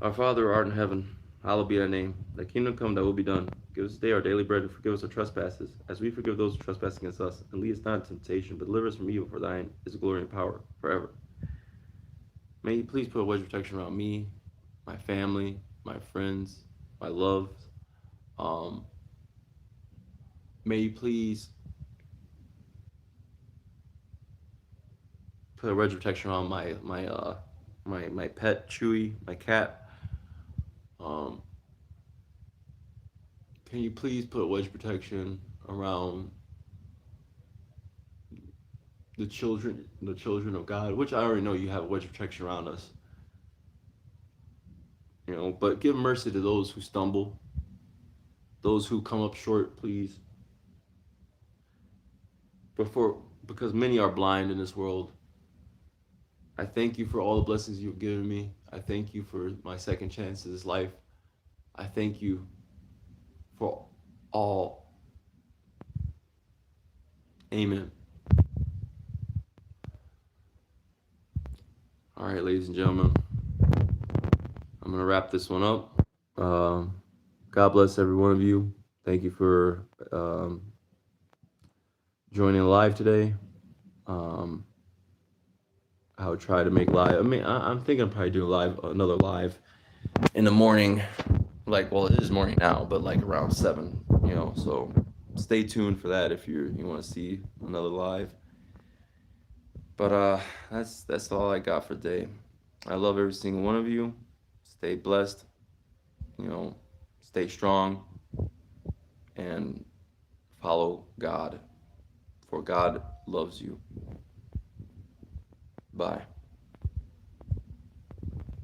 Speaker 1: Our Father who art in heaven, hallowed be thy name. Thy kingdom come, thy will be done. Give us today our daily bread, and forgive us our trespasses, as we forgive those who trespass against us. And lead us not into temptation, but deliver us from evil. For thine is the glory and power forever. May you please put a wedge of protection around me, my family, my friends, my loved. May you please put a wedge of protection around my pet Chewy, my cat. Can you please put a wedge of protection around the children of God, which I already know you have a wedge of protection around us. But give mercy to those who stumble, those who come up short, please. Because many are blind in this world. I thank you for all the blessings you've given me. I thank you for my second chance in this life. I thank you for all. Amen. All right, ladies and gentlemen, I'm going to wrap this one up. God bless every one of you. Thank you for joining live today. I would try to make live. I mean, I'm thinking of probably doing another live in the morning Like, well, it is morning now, but like around 7, so stay tuned for that if you want to see another live. But that's all I got for today. I love every single one of you. Stay blessed, you know, stay strong, and follow God, for God loves you. Bye.